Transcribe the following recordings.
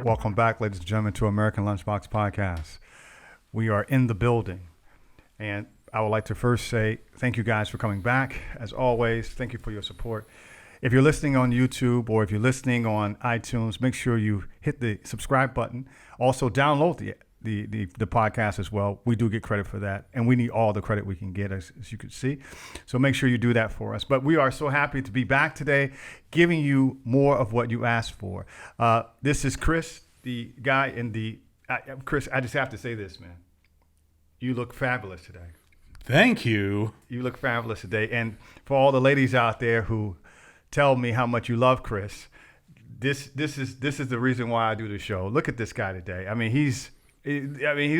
Welcome back, ladies and gentlemen, to American Lunchbox Podcast. We are in the building, and I would like to first say thank you guys for coming back. As always, thank you for your support. If you're listening on YouTube or if you're listening on iTunes, make sure you hit the subscribe button. Also, download the podcast as well. We do get credit for that, and we need all the credit we can get, as you can see. So make sure you do that for us. But we are so happy to be back today, giving you more of what you asked for. This is Chris, the guy in the... Chris, I just have to say this, man. You look fabulous today. Thank you. You look fabulous today. And for all the ladies out there who tell me how much you love Chris, this is the reason why I do the show. Look at this guy today. I mean, he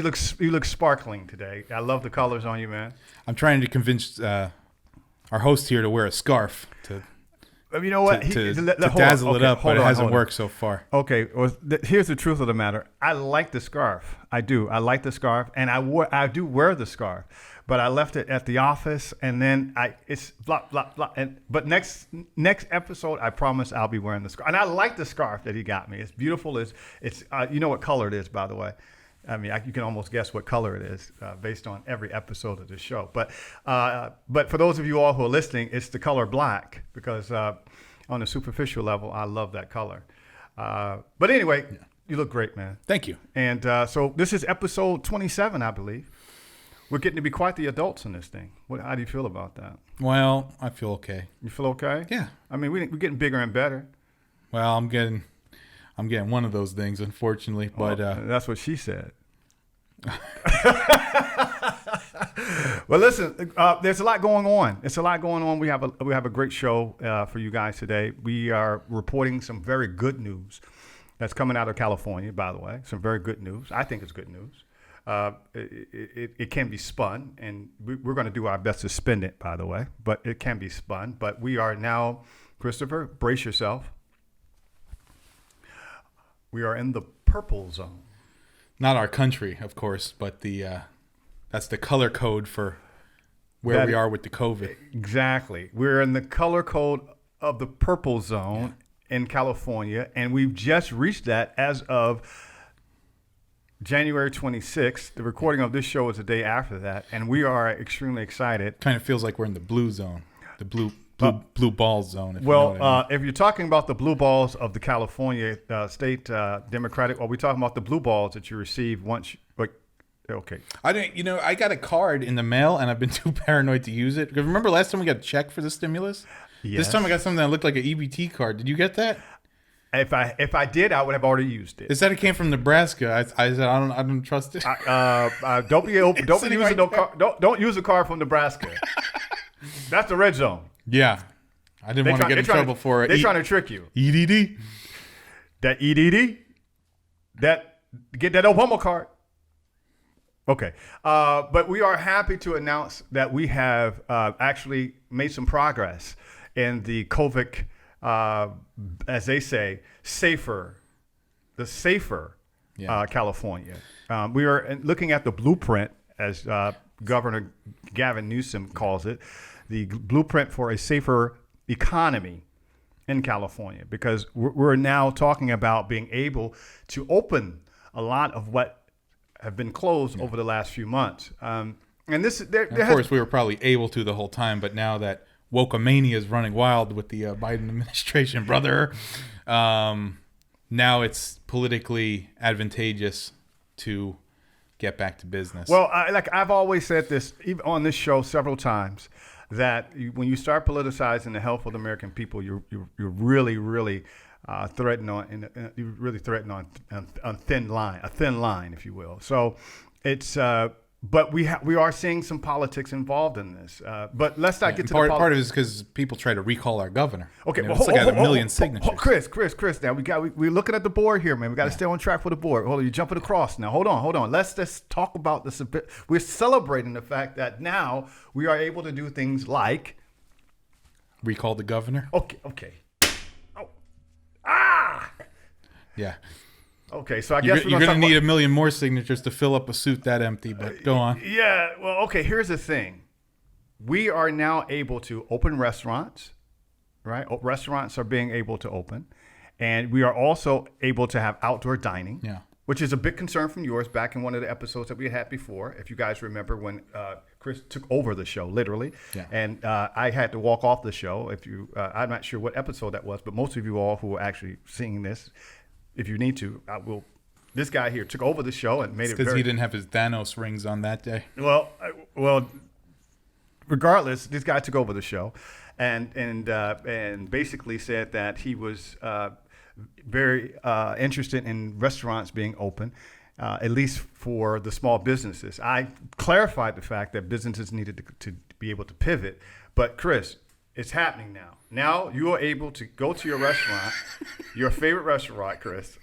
looks sparkling today. I love the colors on you, man. I'm trying to convince our host here to wear a scarf to you know what? to dazzle it up, but it hasn't worked so far. Okay, well, here's the truth of the matter. I like the scarf. I do. I like the scarf, and I do wear the scarf. But I left it at the office, and then it's blah blah blah. But next episode, I promise I'll be wearing the scarf. And I like the scarf that he got me. It's beautiful. It's you know what color it is, by the way. I mean, you can almost guess what color it is based on every episode of the show. But for those of you all who are listening, it's the color black because on a superficial level, I love that color. But anyway, You look great, man. Thank you. And so this is episode 27, I believe. We're getting to be quite the adults in this thing. How do you feel about that? Well, I feel okay. You feel okay? Yeah. I mean, we're getting bigger and better. Well, I'm getting one of those things, unfortunately. But that's what she said. Well, listen, there's a lot going on. It's a lot going on. We have a great show for you guys today. We are reporting some very good news that's coming out of California, by the way. Some very good news. I think it's good news. It can be spun, and we're going to do our best to spin it, by the way, but it can be spun. But we are now, Christopher, brace yourself. We are in the purple zone. Not our country, of course, but that's the color code for where we are with the COVID. Exactly. We're in the color code of the purple zone in California, and we've just reached that as of January 26th. The recording of this show is the day after that, and we are extremely excited. Kind of feels like we're in the blue zone, the blue ball zone. If if you're talking about the blue balls of the California state Democratic, or are we talking about the blue balls that you receive once? Okay. I got a card in the mail, and I've been too paranoid to use it. Because remember last time we got a check for the stimulus? Yes. This time I got something that looked like an EBT card. Did you get that? If I did, I would have already used it. It said it came from Nebraska. I said I don't trust it. Don't use a card from Nebraska. That's the red zone. Yeah, I didn't want to get in trouble for it. They're trying to trick you. EDD. That EDD. Get that Obama card. Okay, but we are happy to announce that we have actually made some progress in the COVID. As they say, safer California. We are looking at the blueprint, as Governor Gavin Newsom calls it, the blueprint for a safer economy in California, because we're now talking about being able to open a lot of what have been closed over the last few months. And this, of course, we were probably able to the whole time, but now that woke-a-mania is running wild with the Biden administration, brother. Now it's politically advantageous to get back to business. Well, I've always said this, even on this show several times, that when you start politicizing the health of the American people, you're really, really threatening on thin line, if you will. So it's. But we are seeing some politics involved in this. But let's not get to part of it is because people try to recall our governor. Okay, it's like a million signatures. Chris. Now we're looking at the board here, man. We got to stay on track for the board. Hold on, you're jumping across now. Hold on. Let's just talk about this a bit. We're celebrating the fact that now we are able to do things like recall the governor. Okay. Yeah. Okay, so I guess you're going to need a million more signatures to fill up a suit that empty, but go on. Yeah, well, okay, here's the thing. We are now able to open restaurants. right? Restaurants are being able to open, and we are also able to have outdoor dining. Yeah. Which is a big concern from yours back in one of the episodes that we had before. If you guys remember when Chris took over the show, literally, Yeah. and I had to walk off the show. If you, I'm not sure what episode that was, but most of you all who are actually seeing this, if you need to, I will. This guy here took over the show and made it Because very. he didn't have his Thanos rings on that day. Well, regardless, this guy took over the show, and basically said that he was very interested in restaurants being open, at least for the small businesses. I clarified the fact that businesses needed to be able to pivot, but Chris, it's happening now. Now you are able to go to your restaurant, your favorite restaurant, Chris,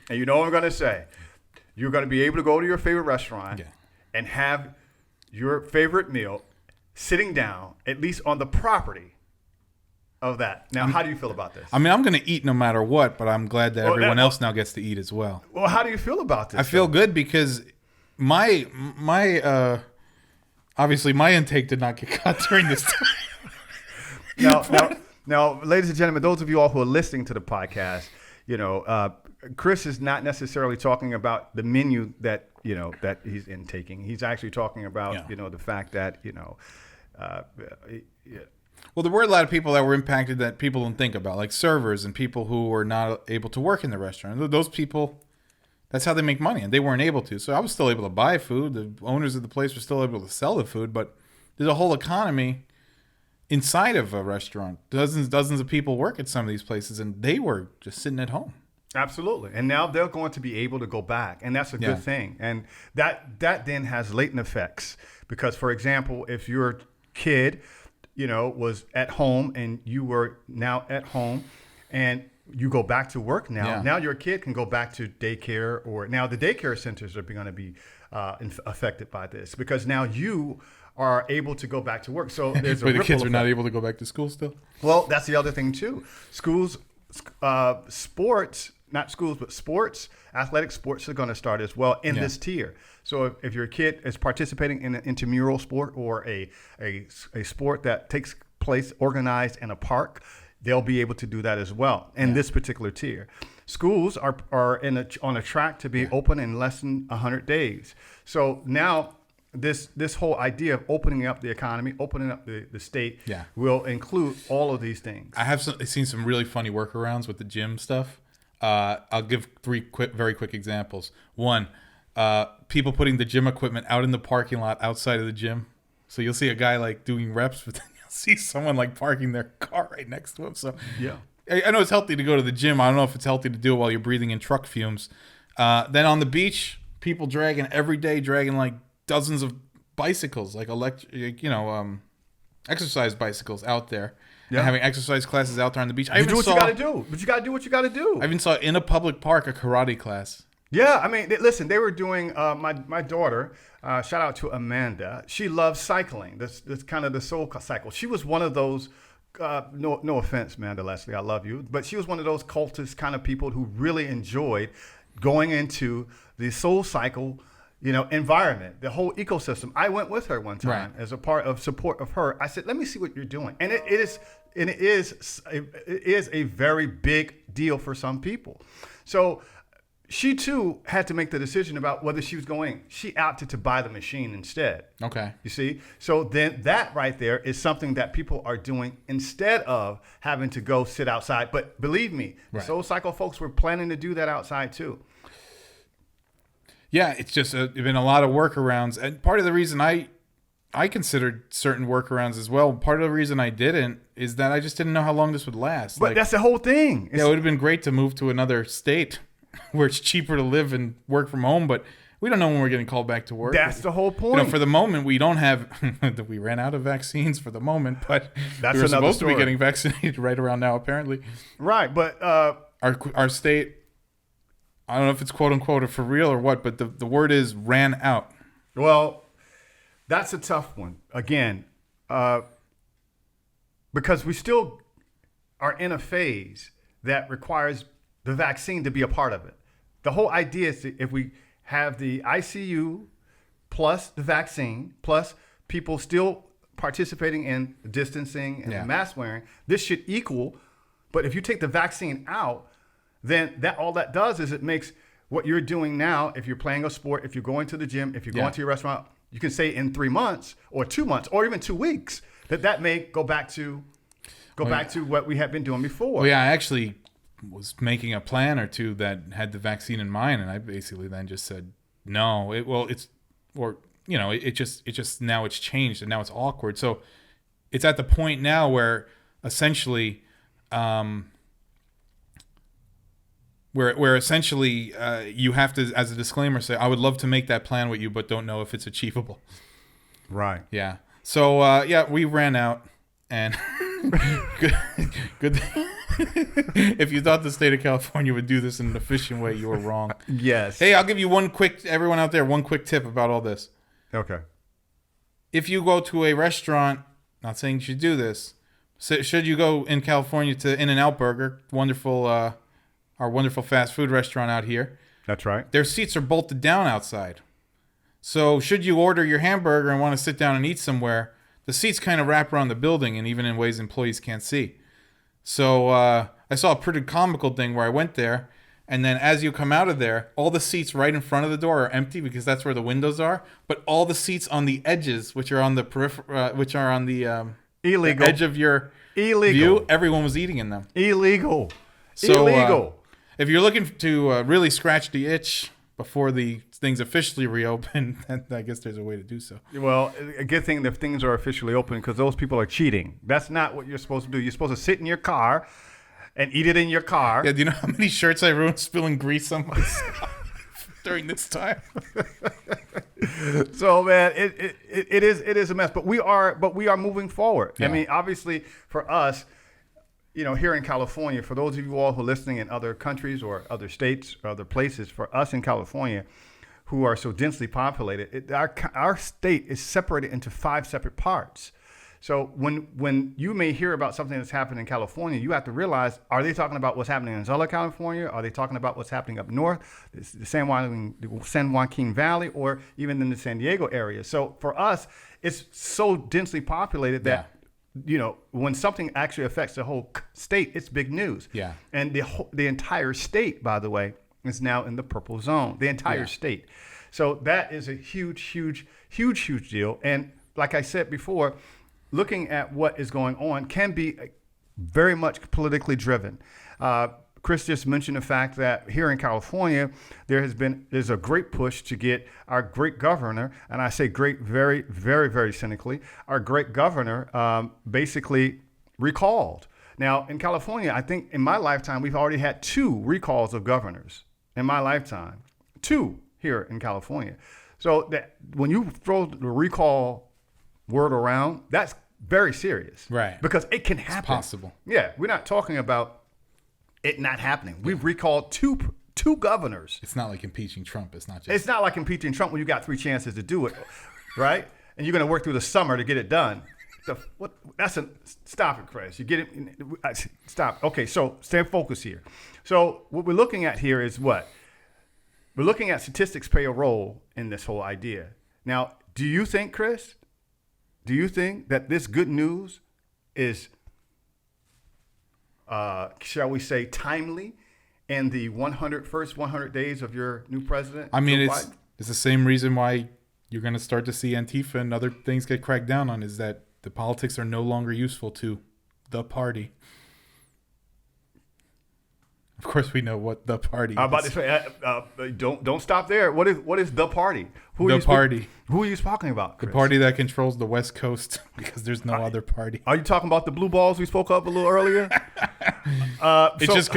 and you know what I'm going to say. You're going to be able to go to your favorite restaurant and have your favorite meal sitting down, at least on the property of that. Now, how do you feel about this? I mean, I'm going to eat no matter what, but I'm glad that everyone else now gets to eat as well. Well, how do you feel about this? I feel good because my obviously my intake did not get cut during this time. Now, ladies and gentlemen, those of you all who are listening to the podcast, Chris is not necessarily talking about the menu that he's intaking. He's actually talking about the fact that Well, there were a lot of people that were impacted that people don't think about, like servers and people who were not able to work in the restaurant. Those people, that's how they make money, and they weren't able to. So I was still able to buy food. The owners of the place were still able to sell the food, but there's a whole economy inside of a restaurant. Dozens of people work at some of these places, and they were just sitting at home. Absolutely. And now they're going to be able to go back, and that's a good thing. And that then has latent effects because, for example, if your kid was at home and you were now at home and you go back to work now. Yeah. Now your kid can go back to daycare, or now the daycare centers are going to be affected by this because now you are able to go back to work. So there's but the kids are not able to go back to school still? Well, that's the other thing too. Schools, sports, not schools, but sports, athletic sports are going to start as well in this tier. So if your kid is participating in an intramural sport or a sport that takes place organized in a park, they'll be able to do that as well in this particular tier. Schools are on a track to be open in less than 100 days. So now this whole idea of opening up the economy, opening up the state will include all of these things. I've seen some really funny workarounds with the gym stuff. I'll give very quick examples. One, people putting the gym equipment out in the parking lot outside of the gym. So you'll see a guy like doing reps, but then you'll see someone like parking their car right next to him. So I know it's healthy to go to the gym. I don't know if it's healthy to do it while you're breathing in truck fumes. Then on the beach, people every day dragging like dozens of bicycles, like exercise bicycles out there. Yeah. And having exercise classes out there on the beach. You do what you got to do. But you got to do what you got to do. I even saw in a public park a karate class. Yeah, I mean, listen, they were doing, my daughter, shout out to Amanda, she loves cycling. This kind of the soul cycle. She was one of those, no offense, Amanda Leslie, I love you, but she was one of those cultist kind of people who really enjoyed going into the soul cycle environment, the whole ecosystem. I went with her one time as a part of support of her. I said, let me see what you're doing. And it is a very big deal for some people. So she too had to make the decision about whether she was going. She opted to buy the machine instead. Okay. You see? So then that right there is something that people are doing instead of having to go sit outside. But believe me, the Soul Cycle folks were planning to do that outside too. Yeah, it's just been a lot of workarounds. And part of the reason I considered certain workarounds as well, part of the reason I didn't is that I just didn't know how long this would last. But that's the whole thing. It would have been great to move to another state where it's cheaper to live and work from home, but we don't know when we're getting called back to work. That's the whole point. For the moment, we don't have we ran out of vaccines for the moment, but we were supposed to be getting vaccinated right around now, apparently. Right, but our state, I don't know if it's quote unquote or for real or what, but the word is ran out. Well, that's a tough one. Again, because we still are in a phase that requires the vaccine to be a part of it. The whole idea is if we have the ICU plus the vaccine plus people still participating in distancing and Yeah. mask wearing, this should equal. But if you take the vaccine out, then all that does is it makes what you're doing now, if you're playing a sport, if you're going to the gym, if you're going to your restaurant, you can say in 3 months or 2 months or even 2 weeks that may go back to what we had been doing before. Well, yeah, I actually was making a plan or two that had the vaccine in mind, and I basically then just said no. It just now it's changed and now it's awkward. So it's at the point now where essentially. Where essentially you have to, as a disclaimer, say, I would love to make that plan with you, but don't know if it's achievable. Right. Yeah. So, we ran out. And good. If you thought the state of California would do this in an efficient way, you were wrong. Yes. Hey, I'll give you everyone out there, one quick tip about all this. Okay. If you go to a restaurant, not saying you should do this, should you go in California to In-N-Out Burger, our wonderful fast food restaurant out here. That's right. Their seats are bolted down outside. So should you order your hamburger and want to sit down and eat somewhere, the seats kind of wrap around the building and even in ways employees can't see. So I saw a pretty comical thing where I went there, and then as you come out of there, all the seats right in front of the door are empty because that's where the windows are. But all the seats on the edges, which are on the illegal the edge of your view, everyone was eating in them. Illegal. So, illegal. If you're looking to really scratch the itch before the things officially reopen, then I guess there's a way to do so. Well, a good thing that things are officially open because those people are cheating. That's not what you're supposed to do. You're supposed to sit in your car and eat it in your car. Yeah, do you know how many shirts I ruined spilling grease on myself during this time? So, man, it is a mess. But we are moving forward. Yeah. I mean, obviously, for us, here in California, for those of you all who are listening in other countries or other states or other places, for us in California, who are so densely populated, our state is separated into 5 separate parts. So when you may hear about something that's happening in California, you have to realize, are they talking about what's happening in Southern California? Are they talking about what's happening up north, the San Joaquin Valley, or even in the San Diego area? So for us, it's so densely populated that when something actually affects the whole state, it's big news. Yeah. And the entire state, by the way, is now in the purple zone. The entire state. So that is a huge deal. And like I said before, looking at what is going on can be very much politically driven. Chris just mentioned the fact that here in California, there's a great push to get our great governor, and I say great very, very, very cynically, our great governor basically recalled. Now, in California, I think in my lifetime, we've already had 2 recalls of governors in my lifetime. 2 here in California. So that when you throw the recall word around, that's very serious. Right. Because it can happen. It's possible. Yeah, we're not talking about it not happening. We've recalled two governors. It's not like impeaching Trump. It's not just. It's not like impeaching Trump when you got 3 chances to do it, right? And you're going to work through the summer to get it done. Stop it, Chris. You get it. Stop. Okay, so stay focused here. So what we're looking at here is what? We're looking at statistics play a role in this whole idea. Now, do you think, Chris, that this good news is shall we say, timely in the first 100 days of your new president? I mean, Joe it's Biden? the same reason why you're going to start to see Antifa and other things get cracked down on, is that the politics are no longer useful to the party. Of course, we know what the party is. I'm about to say, don't stop there. What is the party? Who are you talking about, Chris? The party that controls the West Coast, because there's no other party. Are you talking about the blue balls we spoke of a little earlier? It's just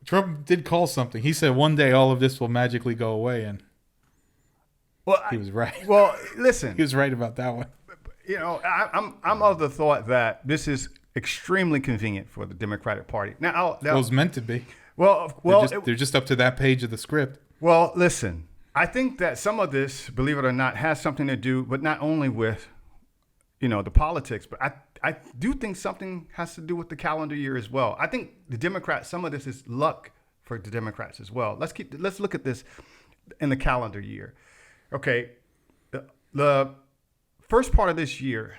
Trump did call something. He said one day all of this will magically go away, and he was right. Well, listen, he was right about that one. I'm of the thought that this is extremely convenient for the Democratic Party. Now, it was meant to be. Well, they're just up to that page of the script. Well, listen, I think that some of this, believe it or not, has something to do, but not only with, the politics, but I do think something has to do with the calendar year as well. I think the Democrats, some of this is luck for the Democrats as well. Let's look at this in the calendar year. Okay, the first part of this year,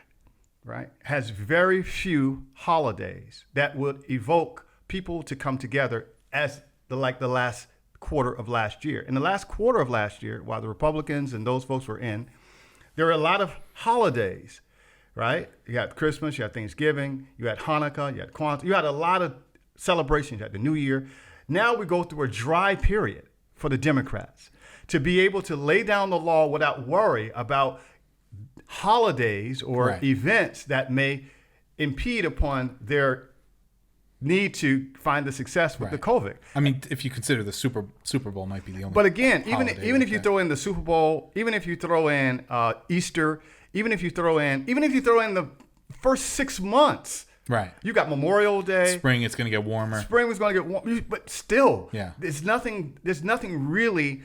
right, has very few holidays that would evoke people to come together as the last quarter of last year. In the last quarter of last year, while the Republicans and those folks were in, there were a lot of holidays, right? You had Christmas, you had Thanksgiving, you had Hanukkah, you had Kwanzaa, you had a lot of celebrations, you had the New Year. Now we go through a dry period for the Democrats to be able to lay down the law without worry about holidays or events that may impede upon their need to find the success with the COVID. I mean, if you consider the Super Bowl might be the only. But again, even if you throw in the Super Bowl, even if you throw in Easter, even if you throw in the first 6 months, right? You got Memorial Day. Spring, it's going to get warmer. Spring was going to get warm, but still, yeah. There's nothing really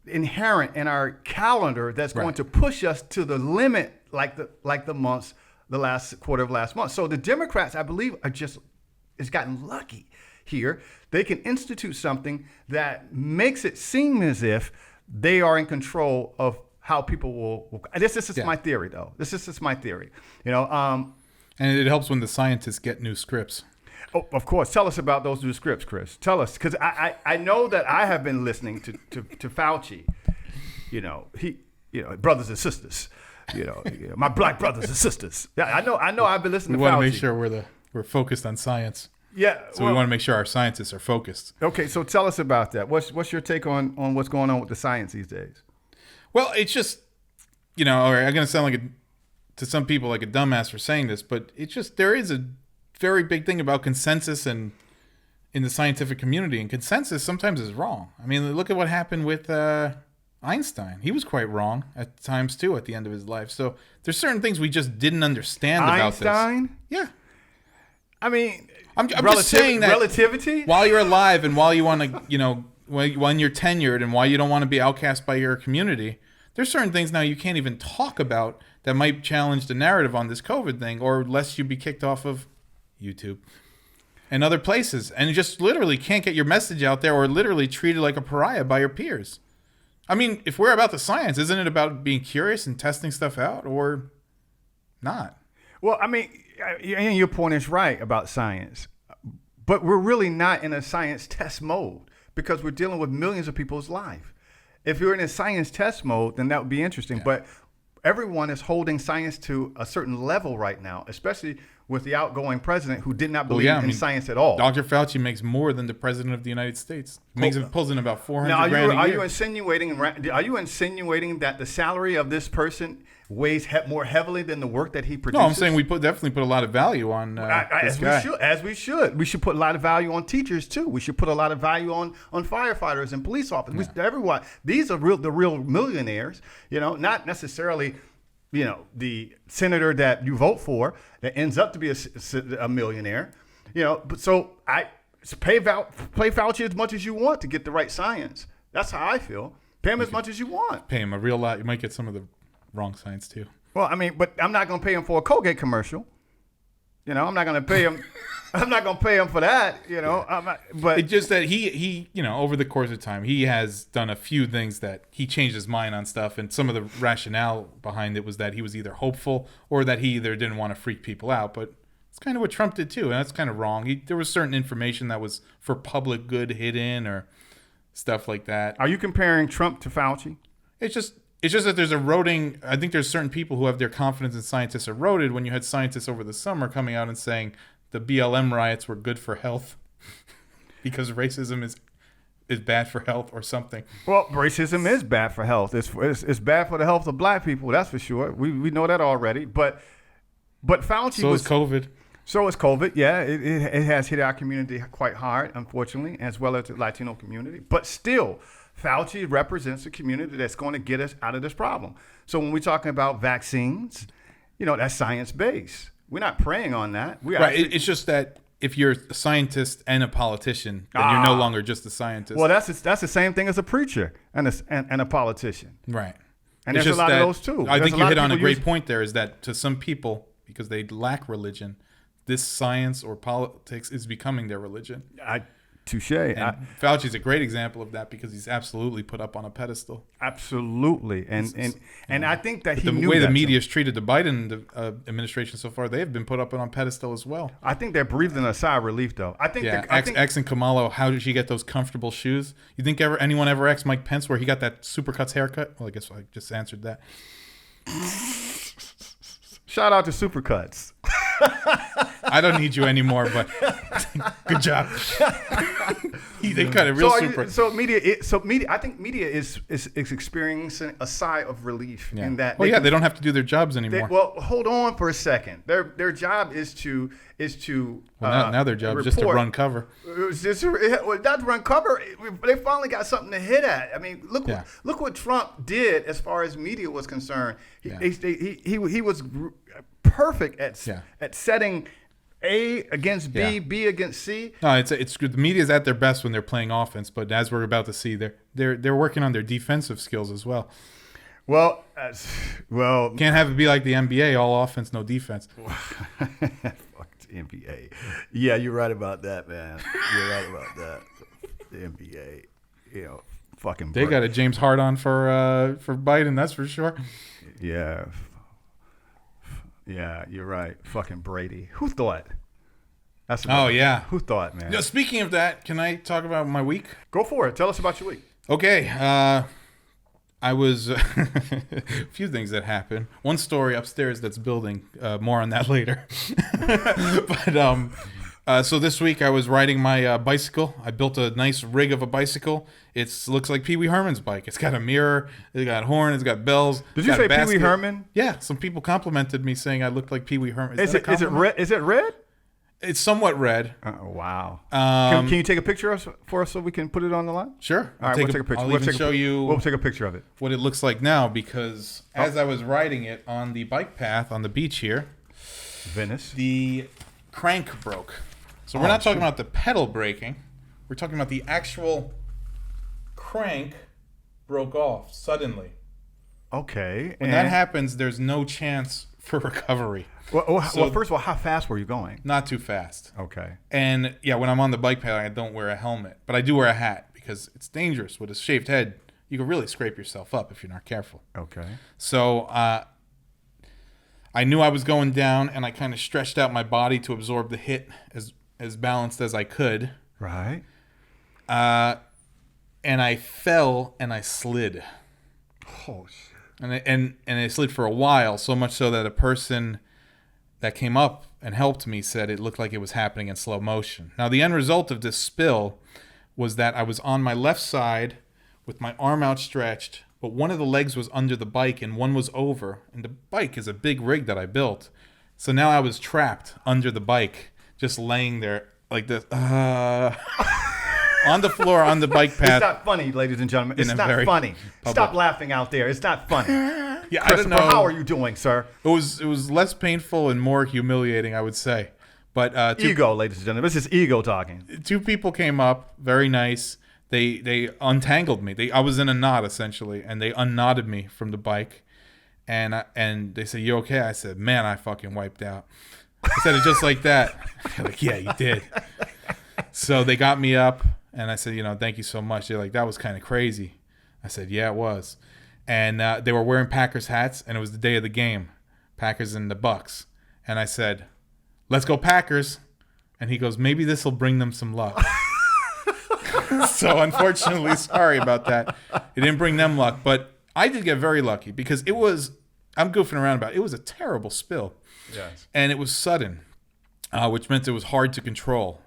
inherent in our calendar that's going to push us to the limit like the months, the last quarter of last month. So the Democrats, I believe, has gotten lucky here. They can institute something that makes it seem as if they are in control of how people will. This is my theory, though. This is just my theory. And it helps when the scientists get new scripts. Oh, of course. Tell us about those new scripts, Chris. Tell us, because I know that I have been listening to Fauci. Brothers and sisters. My black brothers and sisters. I know. I've been listening to Fauci. We want to make sure we're focused on science. Yeah. So we want to make sure our scientists are focused. Okay, so tell us about that. What's your take on what's going on with the science these days? Well, it's just, I'm going to sound to some people like a dumbass for saying this, but there is a very big thing about consensus and in the scientific community, and consensus sometimes is wrong. I mean, look at what happened with Einstein. He was quite wrong at times too at the end of his life. So there's certain things we just didn't understand about this. Einstein? Yeah. I mean, I'm just saying that relativity. While you're alive and while you want to, when you're tenured and while you don't want to be outcast by your community, there's certain things now you can't even talk about that might challenge the narrative on this COVID thing, or lest you be kicked off of YouTube and other places, and you just literally can't get your message out there, or literally treated like a pariah by your peers. I mean, if we're about the science, isn't it about being curious and testing stuff out, or not? Well, I mean, your point is right about science, but we're really not in a science test mode because we're dealing with millions of people's life. If you're in a science test mode, then that would be interesting. Yeah. But everyone is holding science to a certain level right now, especially with the outgoing president who did not believe in science at all. Dr. Fauci makes more than the president of the United States. Pulls in about $400,000 a year. Are you insinuating that the salary of this person weighs more heavily than the work that he produces? No, I'm saying we definitely put a lot of value on this guy. We should. We should put a lot of value on teachers too. We should put a lot of value on firefighters and police officers. Yeah. Everyone. These are the real millionaires. Not necessarily. The senator that you vote for that ends up to be a millionaire. But so pay Fauci as much as you want to get the right science. That's how I feel. Pay him as much as you want. Pay him a real lot. You might get some of the wrong science too. Well, I mean, but I'm not going to pay him for a Colgate commercial. I'm not going to pay him. I'm not going to pay him for that. But it's just that he over the course of time, he has done a few things that he changed his mind on stuff, and some of the rationale behind it was that he was either hopeful or that he either didn't want to freak people out. But it's kind of what Trump did too, and that's kind of wrong. There was certain information that was for public good hidden or stuff like that. Are you comparing Trump to Fauci? It's just that there's eroding. I think there's certain people who have their confidence in scientists eroded when you had scientists over the summer coming out and saying the BLM riots were good for health because racism is bad for health or something. Well, racism is bad for health. It's bad for the health of black people. That's for sure. We know that already. But Fauci So is COVID. So is COVID. Yeah, it has hit our community quite hard, unfortunately, as well as the Latino community. But still, Fauci represents a community that's going to get us out of this problem. So when we're talking about vaccines, that's science-based. We're not preying on that. It's just that if you're a scientist and a politician, then you're no longer just a scientist. Well, that's the same thing as a preacher and a politician. Right. And there's a lot of those too. I think you hit on a great point there, is that to some people, because they lack religion, this science or politics is becoming their religion. Touche. And Fauci's a great example of that because he's absolutely put up on a pedestal. Absolutely, and I think that the way the media's treated the Biden administration so far, they have been put up on a pedestal as well. I think they're breathing a sigh of relief, though. I think. X and Kamala, how did she get those comfortable shoes? You think anyone ever asked Mike Pence where he got that Supercuts haircut? Well, I guess I just answered that. Shout out to Supercuts. I don't need you anymore, but good job. They cut it real super. I think media is experiencing a sigh of relief in that. Well, they don't have to do their jobs anymore. Hold on for a second. Their job is to now their job is just to run cover. Not to run cover. They finally got something to hit at. I mean, look what Trump did as far as media was concerned. He was perfect at setting A against B, B against C. No, it's good. The media's at their best when they're playing offense, but as we're about to see, they're working on their defensive skills as well. Well, can't have it be like the NBA, all offense, no defense. Fuck the NBA. Yeah, you're right about that, man. You're right about that. The NBA, fucking. They got a James Harden for Biden, that's for sure. Yeah. Yeah, you're right. Fucking Brady. Who thought? Who thought, man? Yeah, speaking of that, can I talk about my week? Go for it. Tell us about your week. Okay. I was a few things that happened. One story upstairs that's building. More on that later. But so this week I was riding my bicycle. I built a nice rig of a bicycle. It looks like Pee Wee Herman's bike. It's got a mirror. It's got horn. It's got bells. Did you say Pee Wee Herman? Yeah. Some people complimented me saying I looked like Pee Wee Herman. Is it red? Is it red? It's somewhat red. Wow. Can you take a picture for us so we can put it on the line? Sure. All right, we'll take a picture. We'll show you. We'll take a picture of it. What it looks like now, because as I was riding it on the bike path on the beach here, Venice, the crank broke. So we're not talking about the pedal breaking. We're talking about the actual crank broke off suddenly. Okay. When that happens, there's no chance for recovery. Well, first of all, how fast were you going? Not too fast. Okay. And yeah, when I'm on the bike path, I don't wear a helmet, but I do wear a hat because it's dangerous. With a shaved head, you can really scrape yourself up if you're not careful. Okay. So I knew I was going down, and I kind of stretched out my body to absorb the hit as balanced as I could. Right. And I fell and I slid. Oh shit. And I slid for a while, so much so that a person that came up and helped me said it looked like it was happening in slow motion. Now, the end result of this spill was that I was on my left side with my arm outstretched, but one of the legs was under the bike and one was over. And the bike is a big rig that I built. So now I was trapped under the bike, just laying there like this. On the floor, on the bike path. It's not funny, ladies and gentlemen. It's not funny. Stop laughing out there. It's not funny. Yeah, I don't know. How are you doing, sir? It was less painful and more humiliating, I would say. But ego, ladies and gentlemen. This is ego talking. Two people came up, very nice. They untangled me. I was in a knot essentially, and they unknotted me from the bike. And they said, "You okay?" I said, "Man, I fucking wiped out." I said it just like that. They're like, "Yeah, you did." So they got me up. And I said, thank you so much. They're like, that was kind of crazy. I said, yeah, it was. And they were wearing Packers hats, and it was the day of the game, Packers and the Bucks. And I said, let's go Packers. And he goes, maybe this will bring them some luck. So unfortunately, sorry about that. It didn't bring them luck. But I did get very lucky because I'm goofing around about it. It was a terrible spill. Yes. And it was sudden, which meant it was hard to control.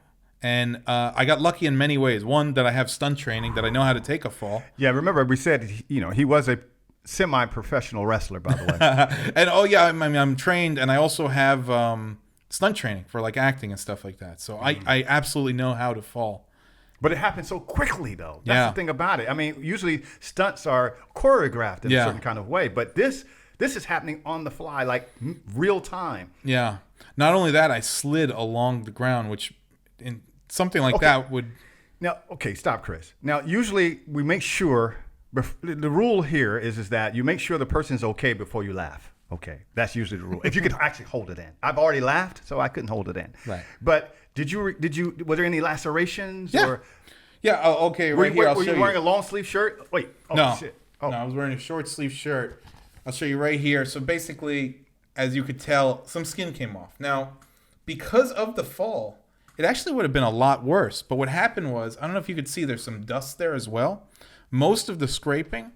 And I got lucky in many ways. One, that I have stunt training, that I know how to take a fall. Yeah, remember we said, he was a semi-professional wrestler, by the way. And I'm trained, and I also have stunt training for like acting and stuff like that. So I absolutely know how to fall. But it happens so quickly, though. That's the thing about it. I mean, usually stunts are choreographed in a certain kind of way, but this is happening on the fly, like real time. Yeah. Not only that, I slid along the ground, which in something like that would. Now, okay, stop, Chris. Now, usually we make sure the rule here is that you make sure the person's okay before you laugh. Okay, that's usually the rule. If you could actually hold it in. I've already laughed, so I couldn't hold it in. Right. But were there any lacerations? Yeah. Or Yeah. Oh, okay. Right here. I'll were show you you. wearing a long sleeve shirt? Wait. Oh, No. shit. Oh. No, I was wearing a short sleeve shirt. I'll show you right here. So basically, as you could tell, some skin came off. Now, because of the fall, it actually would have been a lot worse. But what happened was, I don't know if you could see, there's some dust there as well. Most of the scraping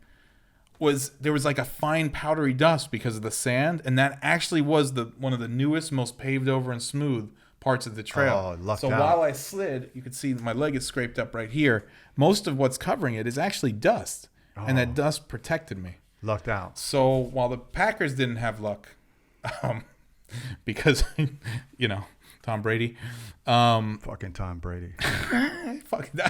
there was like a fine powdery dust because of the sand, and that actually was one of the newest, most paved over and smooth parts of the trail. Oh, lucked so out. while I slid, you could see my leg is scraped up right here. Most of what's covering it is actually dust, and that dust protected me. Lucked out. So while the Packers didn't have luck, because Tom Brady, Fucking Tom Brady.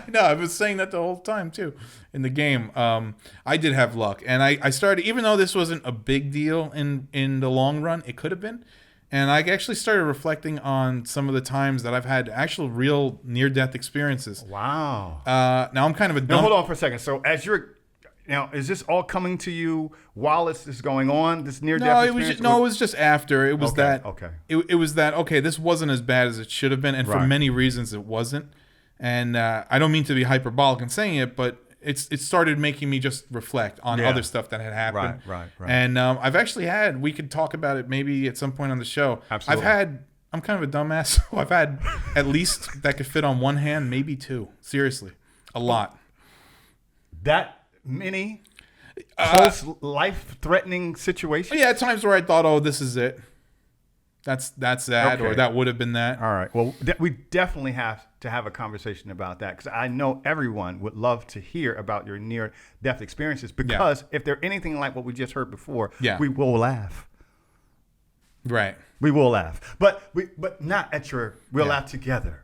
no, I was saying that the whole time too in the game. I did have luck, and I started, even though this wasn't a big deal in the long run, it could have been. And I actually started reflecting on some of the times that I've had actual real near-death experiences. Wow. Now I'm kind of a Now dumb. hold on for a second. So now, is this all coming to you while this is going on? This near-death No, experience? it was just after. It was Okay, that. okay. It was that. Okay, this wasn't as bad as it should have been, and for Right. many reasons it wasn't. And I don't mean to be hyperbolic in saying it, but it started making me just reflect on Yeah. other stuff that had happened. Right. And I've actually had. We could talk about it maybe at some point on the show. Absolutely. I'm kind of a dumbass, so I've had at least that could fit on one hand, maybe two. Seriously, a lot. That many close life-threatening situations? But yeah, at times where I thought, oh, this is it. That's that, or Okay. that would have been that. All right. Well, we definitely have to have a conversation about that because I know everyone would love to hear about your near-death experiences because if they're anything like what we just heard before, Yeah. we will laugh. Right. We will laugh. But not at we'll Yeah. laugh together.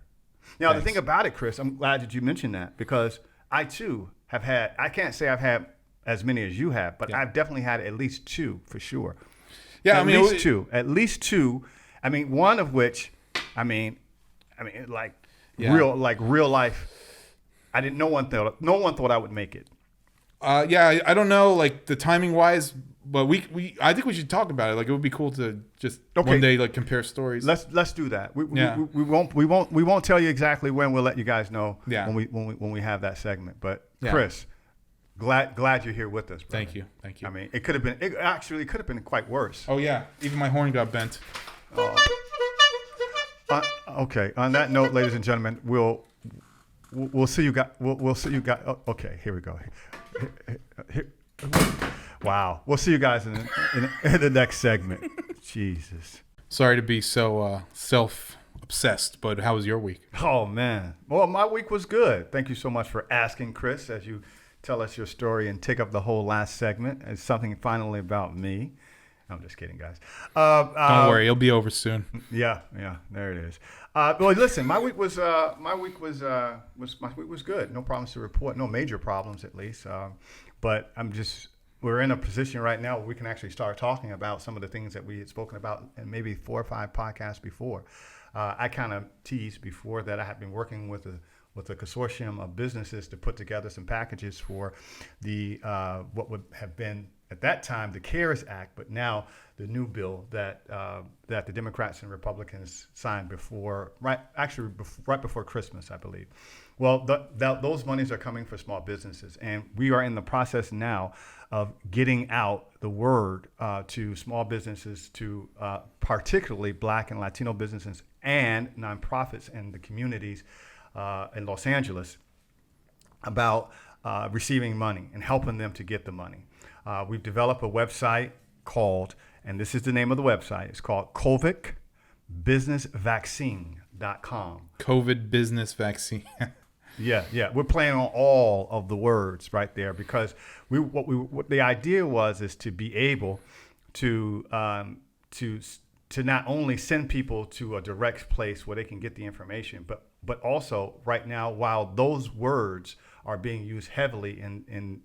Now, the Thanks. thing about it, Chris, I'm glad that you mentioned that because I, too, have had, I can't say I've had as many as you have, but Yeah. I've definitely had at least two for sure. Yeah, At least two. I mean, one of which, Yeah. real life. I didn't. No one thought I would make it. I don't know, like the timing wise, but I think we should talk about it. Like it would be cool to just one day like compare stories. Let's do that. We Yeah. we won't tell you exactly when. We'll let you guys know Yeah. when we have that segment. But Yeah. Chris, glad you're here with us. Brother. Thank you. I mean, it could have been. It actually could have been quite worse. Oh yeah, even my horn got bent. Okay. On that note, ladies and gentlemen, we'll see you guys. We'll see you guys. Oh, okay, here we go. Wow. We'll see you guys in the next segment. Jesus. Sorry to be so self-obsessed, but how was your week? Oh man. Well, my week was good. Thank you so much for asking, Chris, as you tell us your story and take up the whole last segment. It's something finally about me. I'm just kidding, guys. Don't worry, it'll be over soon. Yeah, there it is. Well, listen, my week was good. No problems to report. No major problems, at least. But we're in a position right now where we can actually start talking about some of the things that we had spoken about in maybe 4 or 5 podcasts before. I kind of teased before that I had been working with a consortium of businesses to put together some packages for the what would have been at that time the CARES Act, but now the new bill that the Democrats and Republicans signed right before Christmas, I believe. Well, those monies are coming for small businesses, and we are in the process now of getting out the word to small businesses, to particularly Black and Latino businesses and nonprofits in the communities in Los Angeles about receiving money and helping them to get the money. We've developed a website called, and this is the name of the website, it's called COVIDBusinessVaccine.com. COVID business vaccine. Yeah. We're playing on all of the words right there because what the idea is to be able to not only send people to a direct place where they can get the information, but also right now, while those words are being used heavily in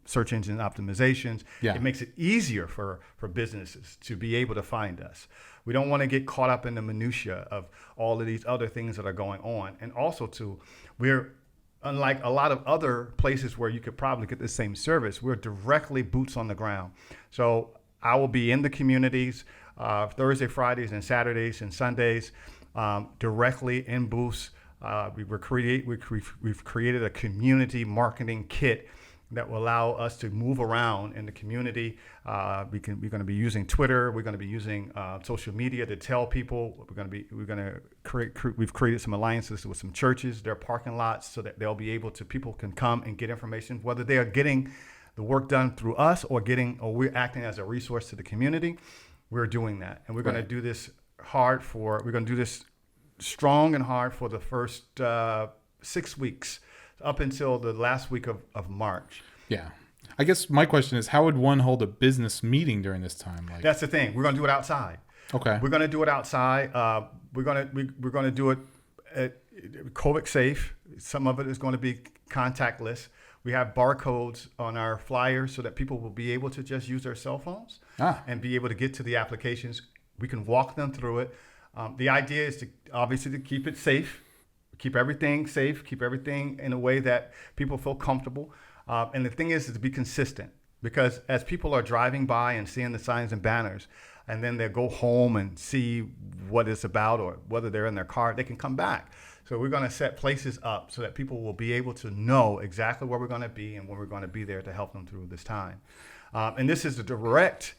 search engine optimizations, it makes it easier for businesses to be able to find us. We don't want to get caught up in the minutia of all of these other things that are going on. And also we're unlike a lot of other places where you could probably get the same service, we're directly boots on the ground. So I will be in the communities Thursday, Fridays, and Saturdays and Sundays, directly in booths. We've created a community marketing kit that will allow us to move around in the community. We're going to be using Twitter. We're going to be using social media to tell people. We've created some alliances with some churches, their parking lots, so that people can come and get information, whether they are getting the work done through us or we're acting as a resource to the community. We're doing that, and we're going to do this we're going to do this strong and hard for the first 6 weeks, up until the last week of March. Yeah. I guess my question is, how would one hold a business meeting during this time? That's the thing. We're going to do it outside. Okay. We're going to do it outside. We're going to do it COVID safe. Some of it is going to be contactless. We have barcodes on our flyers so that people will be able to just use their cell phones and be able to get to the applications. We can walk them through it. The idea is to keep it safe. Keep everything safe, keep everything in a way that people feel comfortable. And the thing is to be consistent, because as people are driving by and seeing the signs and banners, and then they go home and see what it's about, or whether they're in their car, they can come back. So we're going to set places up so that people will be able to know exactly where we're going to be and when we're going to be there to help them through this time. And this is the direct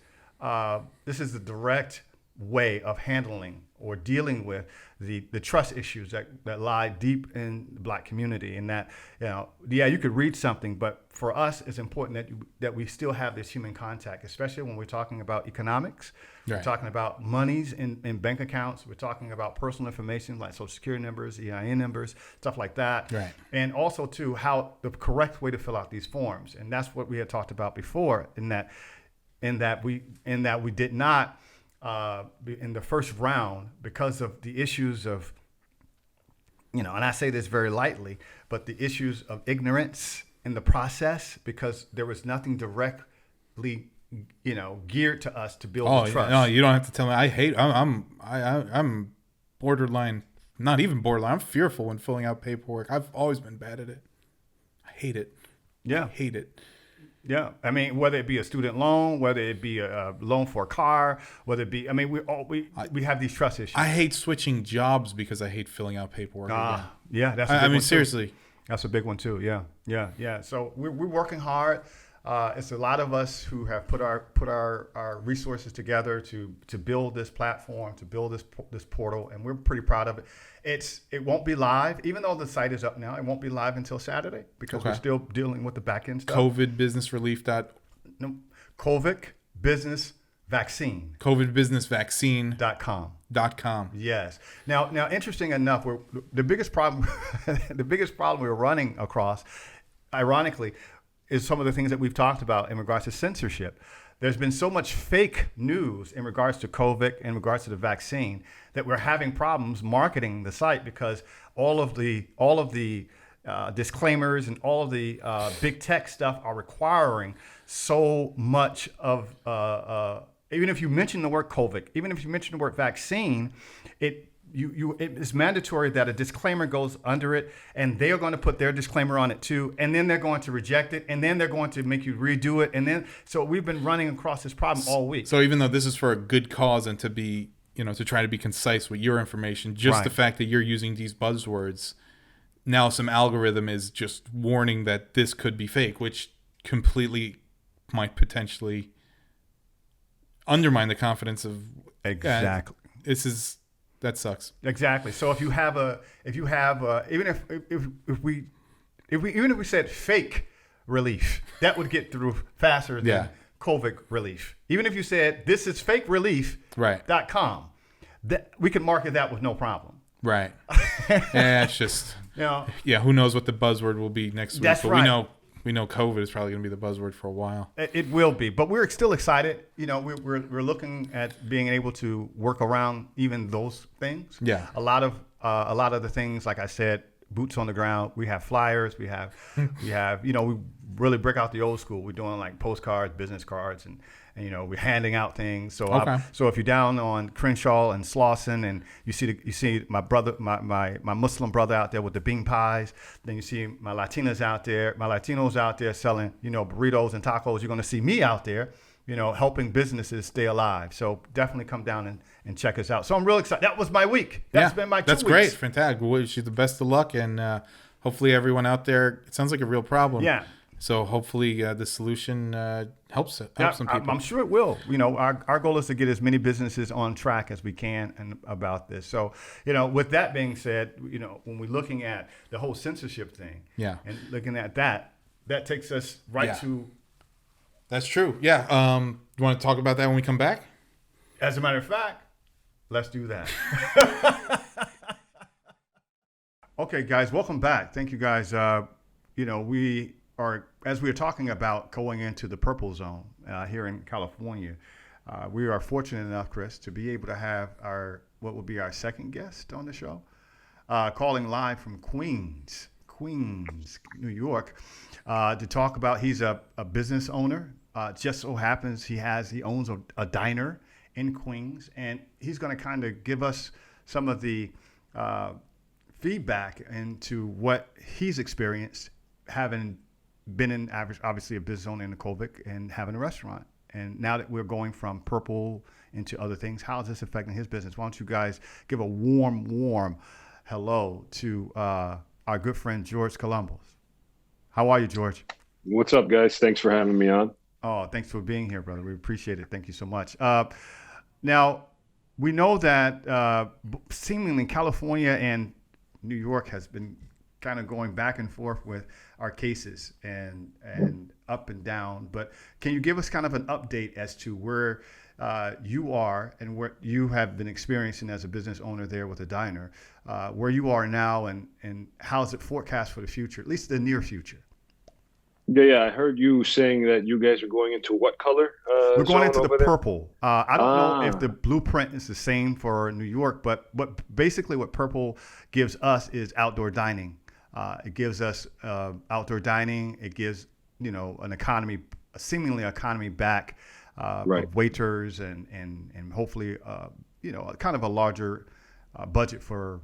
way of handling or dealing with the trust issues that lie deep in the Black community. And that, you could read something, but for us, it's important that we still have this human contact, especially when we're talking about economics. Right. We're talking about monies in bank accounts. We're talking about personal information like Social Security numbers, EIN numbers, stuff like that. Right. And also, too, how the correct way to fill out these forms. And that's what we had talked about before, in that we did not, in the first round, because of the issues of, and I say this very lightly, but the issues of ignorance in the process, because there was nothing directly, geared to us to build the trust. No, you don't have to tell me. I'm borderline, not even borderline. I'm fearful when filling out paperwork. I've always been bad at it. I hate it. Yeah. I hate it. Yeah, I mean, whether it be a student loan, whether it be a loan for a car, whether it be, we have these trust issues. I hate switching jobs because I hate filling out paperwork. Yeah, that's. I mean, seriously, that's a big one too. Yeah. So we're working hard. It's a lot of us who have put our resources together to build this platform, to build this portal, and we're pretty proud of it. It won't be live, even though the site is up now. It won't be live until Saturday because we're still dealing with the back end stuff. COVID business relief. COVID business vaccine. COVID business vaccine.com. Yes. Now, interesting enough, the biggest problem we're running across, ironically, is some of the things that we've talked about in regards to censorship. There's been so much fake news in regards to COVID, in regards to the vaccine, that we're having problems marketing the site, because all of the disclaimers and all of the big tech stuff are requiring so much of, even if you mention the word COVID, even if you mention the word vaccine, it is mandatory that a disclaimer goes under it, and they are going to put their disclaimer on it too, and then they're going to reject it, and then they're going to make you redo it, and then so we've been running across this problem all week. So even though this is for a good cause and to be, to try to be concise with your information, just the fact that you're using these buzzwords, now some algorithm is just warning that this could be fake, which completely might potentially undermine the confidence of exactly. That sucks. Exactly. So if you have even if we said fake relief, that would get through faster than COVID relief. Even if you said this is fake relief.com, that we can market that with no problem. Right. Yeah, it's just who knows what the buzzword will be next week. That's but right. We know COVID is probably going to be the buzzword for a while. It will be, but we're still excited. We're looking at being able to work around even those things. Yeah. A lot of the things, like I said, boots on the ground. We have flyers. We have we really break out the old school. We're doing like postcards, business cards, and we're handing out things. So so if you're down on Crenshaw and Slauson, and you see my brother, my Muslim brother out there with the bean pies, then you see my Latinos out there selling burritos and tacos. You're going to see me out there, helping businesses stay alive. So definitely come down and check us out. So I'm real excited. That was my week. That's been my 2 weeks. That's great. Fantastic. We wish you the best of luck. And hopefully everyone out there, it sounds like a real problem. Yeah. So hopefully the solution helps some people. I'm sure it will. Our goal is to get as many businesses on track as we can and about this. So, with that being said, when we're looking at the whole censorship thing, and looking at that takes us to. That's true. Yeah. You want to talk about that when we come back? As a matter of fact, let's do that. Okay, guys, welcome back. Thank you, guys. We are, as we are talking about going into the purple zone here in California, we are fortunate enough, Chris, to be able to have what will be our second guest on the show, calling live from Queens, New York, to talk about. He's a business owner. Just so happens he owns a diner in Queens, and he's going to kind of give us some of the feedback into what he's experienced having been obviously a business owner in the COVID and having a restaurant. And now that we're going from purple into other things, how is this affecting his business? Why don't you guys give a warm hello to our good friend, George Kolombos. How are you, George? What's up, guys? Thanks for having me on. Oh, thanks for being here, brother. We appreciate it. Thank you so much. Now, we know that seemingly California and New York has been kind of going back and forth with our cases and up and down. But can you give us kind of an update as to where you are and what you have been experiencing as a business owner there with a diner, where you are now and how is it forecast for the future, at least the near future? Yeah, I heard you saying that you guys are going into what color? We're going into the purple. I don't know if the blueprint is the same for New York, but basically what purple gives us is outdoor dining. It gives us outdoor dining. It gives an economy, seemingly economy back of waiters and hopefully kind of a larger budget for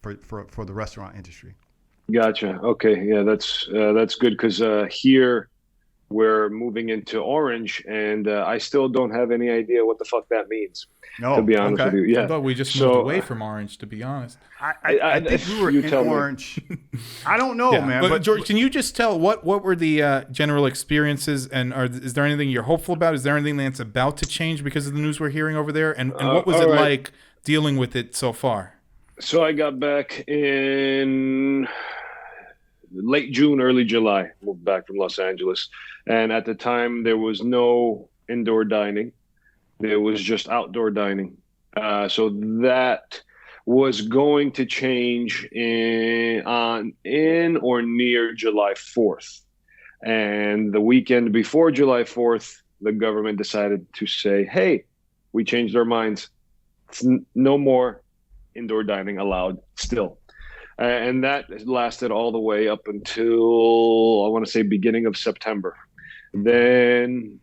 the restaurant industry. Gotcha. Okay. Yeah, that's good because here we're moving into orange, and I still don't have any idea what the fuck that means. No, to be honest with you, yeah. I thought we just moved away from orange. To be honest, I think we were in orange. I don't know, man. But George, can you just tell what were the general experiences, and is there anything you're hopeful about? Is there anything that's about to change because of the news we're hearing over there? And what was it like dealing with it so far? So I got back in late June, early July. Moved back from Los Angeles, and at the time there was no indoor dining. There was just outdoor dining. So that was going to change in or near July 4th. And the weekend before July 4th, the government decided to say, hey, we changed our minds. It's no more indoor dining allowed still. And that lasted all the way up until, I want to say, beginning of September. Then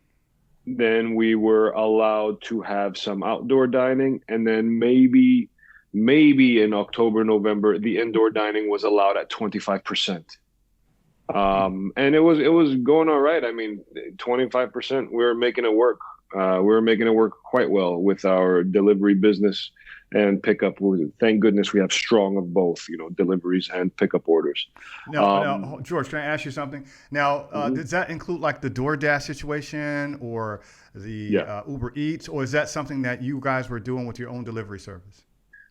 we were allowed to have some outdoor dining. And then maybe in October, November, the indoor dining was allowed at 25%. And it was going all right. I mean, 25%, we were making it work. We were making it work quite well with our delivery business and pickup. Thank goodness we have strong of both, deliveries and pickup orders. Now, George, can I ask you something? Now, does that include like the DoorDash situation or the Uber Eats, or is that something that you guys were doing with your own delivery service?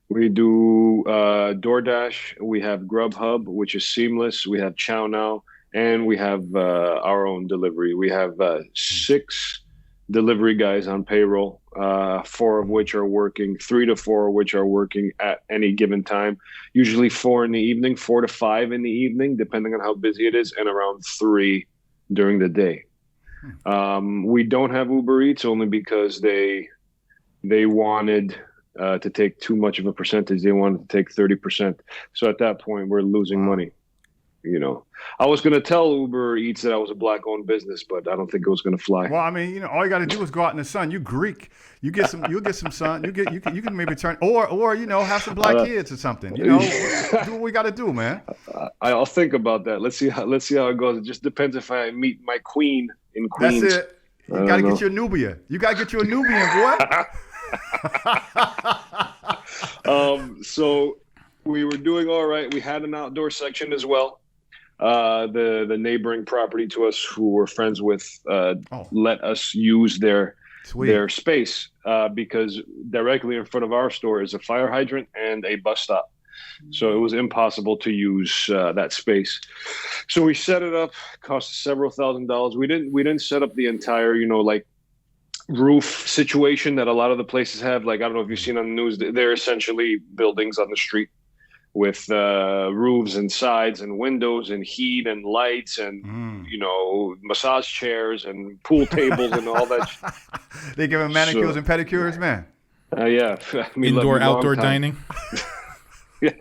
We do DoorDash. We have Grubhub, which is seamless. We have Chow Now, and we have our own delivery. We have 6 delivery guys on payroll, 4 of which are working, 3 to 4 of which are working at any given time, usually 4 in the evening, 4 to 5 in the evening, depending on how busy it is, and around 3 during the day. We don't have Uber Eats only because they wanted to take too much of a percentage. They wanted to take 30%. So at that point, we're losing money. I was going to tell Uber Eats that I was a black-owned business, but I don't think it was going to fly. Well, I mean, all you got to do is go out in the sun. You Greek, you'll get some sun. You can maybe turn or have some black kids or something. Do what we got to do, man. I'll think about that. Let's see how it goes. It just depends if I meet my queen in Queens. That's it. You got to get you a Nubian. You got to get you a Nubian, boy. So we were doing all right. We had an outdoor section as well. The neighboring property to us, who we're friends with, let us use their space because directly in front of our store is a fire hydrant and a bus stop. So it was impossible to use that space. So we set it up. Cost us several $1,000s. We didn't set up the entire, like roof situation that a lot of the places have. Like, I don't know if you've seen on the news, they're essentially buildings on the street with roofs and sides and windows and heat and lights and massage chairs and pool tables and all that. They give them manicures and pedicures, man. Yeah, I mean, indoor outdoor dining. Yeah,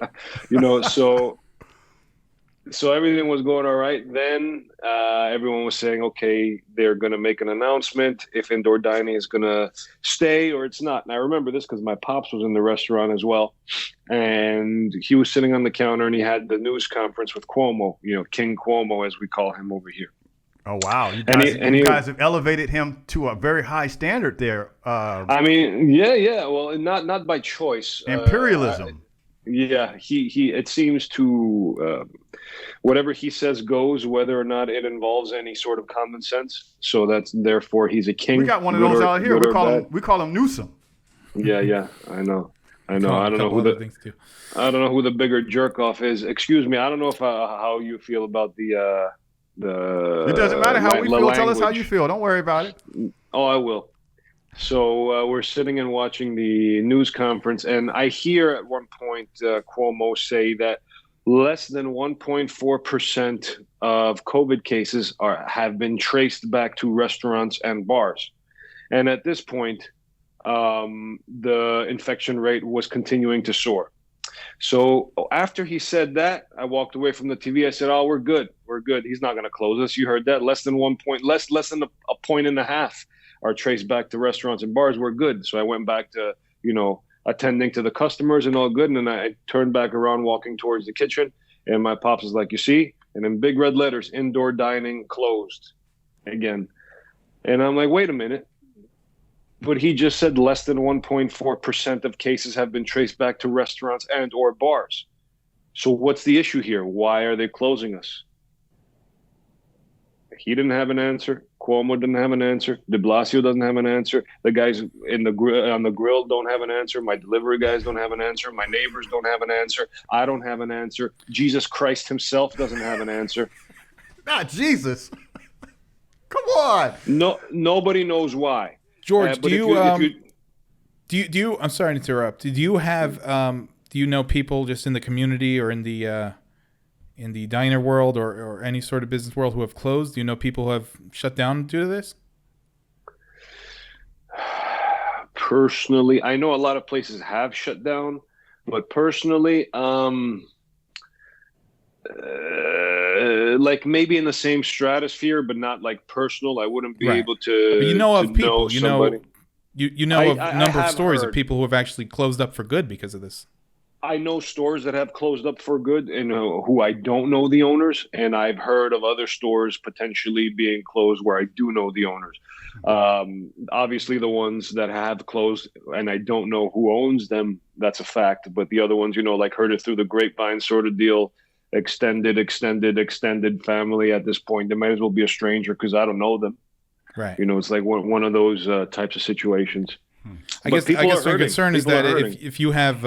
so everything was going all right. Then everyone was saying, okay, they're going to make an announcement if indoor dining is going to stay or it's not. And I remember this because my pops was in the restaurant as well. And he was sitting on the counter and he had the news conference with Cuomo, King Cuomo, as we call him over here. Oh, wow. You guys have elevated him to a very high standard there. I mean, yeah. Well, not by choice. Imperialism. Yeah, he it seems to whatever he says goes, whether or not it involves any sort of common sense. So therefore he's a king. We got one of those out here. We call him Newsom. Yeah, I know. I don't know who the bigger jerk off is. Excuse me. I don't know how you feel about the. It doesn't matter how we feel. Language. Tell us how you feel. Don't worry about it. Oh, I will. So we're sitting and watching the news conference, and I hear at one point Cuomo say that less than 1.4% of COVID cases have been traced back to restaurants and bars. And at this point, the infection rate was continuing to soar. So after he said that, I walked away from the TV. I said, "Oh, we're good. We're good. He's not going to close us." You heard that? Less than less than a point and a half are traced back to restaurants and bars. We're good. So I went back to, attending to the customers and all good. And then I turned back around walking towards the kitchen. And my pops is like, "You see?" And in big red letters, indoor dining closed again. And I'm like, wait a minute. But he just said less than 1.4% of cases have been traced back to restaurants and or bars. So what's the issue here? Why are they closing us? He didn't have an answer. Cuomo didn't have an answer. De Blasio doesn't have an answer. The guys on the grill don't have an answer. My delivery guys don't have an answer. My neighbors don't have an answer. I don't have an answer. Jesus Christ himself doesn't have an answer. Not Jesus. Come on. No, nobody knows why. George, do you? I'm sorry to interrupt. Do you have? Do you know people just in the community or in the diner world or any sort of business world who have closed? Do you know people who have shut down due to this? Personally, I know a lot of places have shut down, but personally, like maybe in the same stratosphere, but not like personal. I wouldn't be able to. But you know of people. You know of a number of stories of people who have actually closed up for good because of this. I know stores that have closed up for good and who I don't know the owners. And I've heard of other stores potentially being closed where I do know the owners. Obviously the ones that have closed and I don't know who owns them, that's a fact. But the other ones, like heard it through the grapevine sort of deal, extended family at this point. They might as well be a stranger because I don't know them. Right. It's like one of those types of situations. I guess my concern is that if you have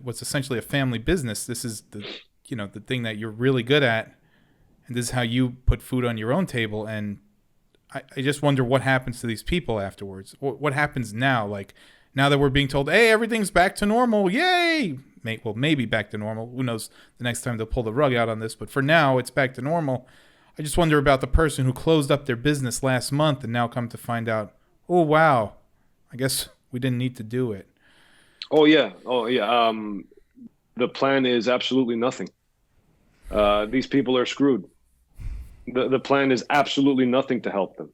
what's essentially a family business, this is the thing that you're really good at, and this is how you put food on your own table. And I just wonder what happens to these people afterwards. What happens now? Like now that we're being told, "Hey, everything's back to normal, yay!" Well, maybe back to normal. Who knows? The next time they'll pull the rug out on this, but for now, it's back to normal. I just wonder about the person who closed up their business last month and now come to find out, oh wow, I guess we didn't need to do it. Oh yeah. The plan is absolutely nothing. These people are screwed. The plan is absolutely nothing to help them.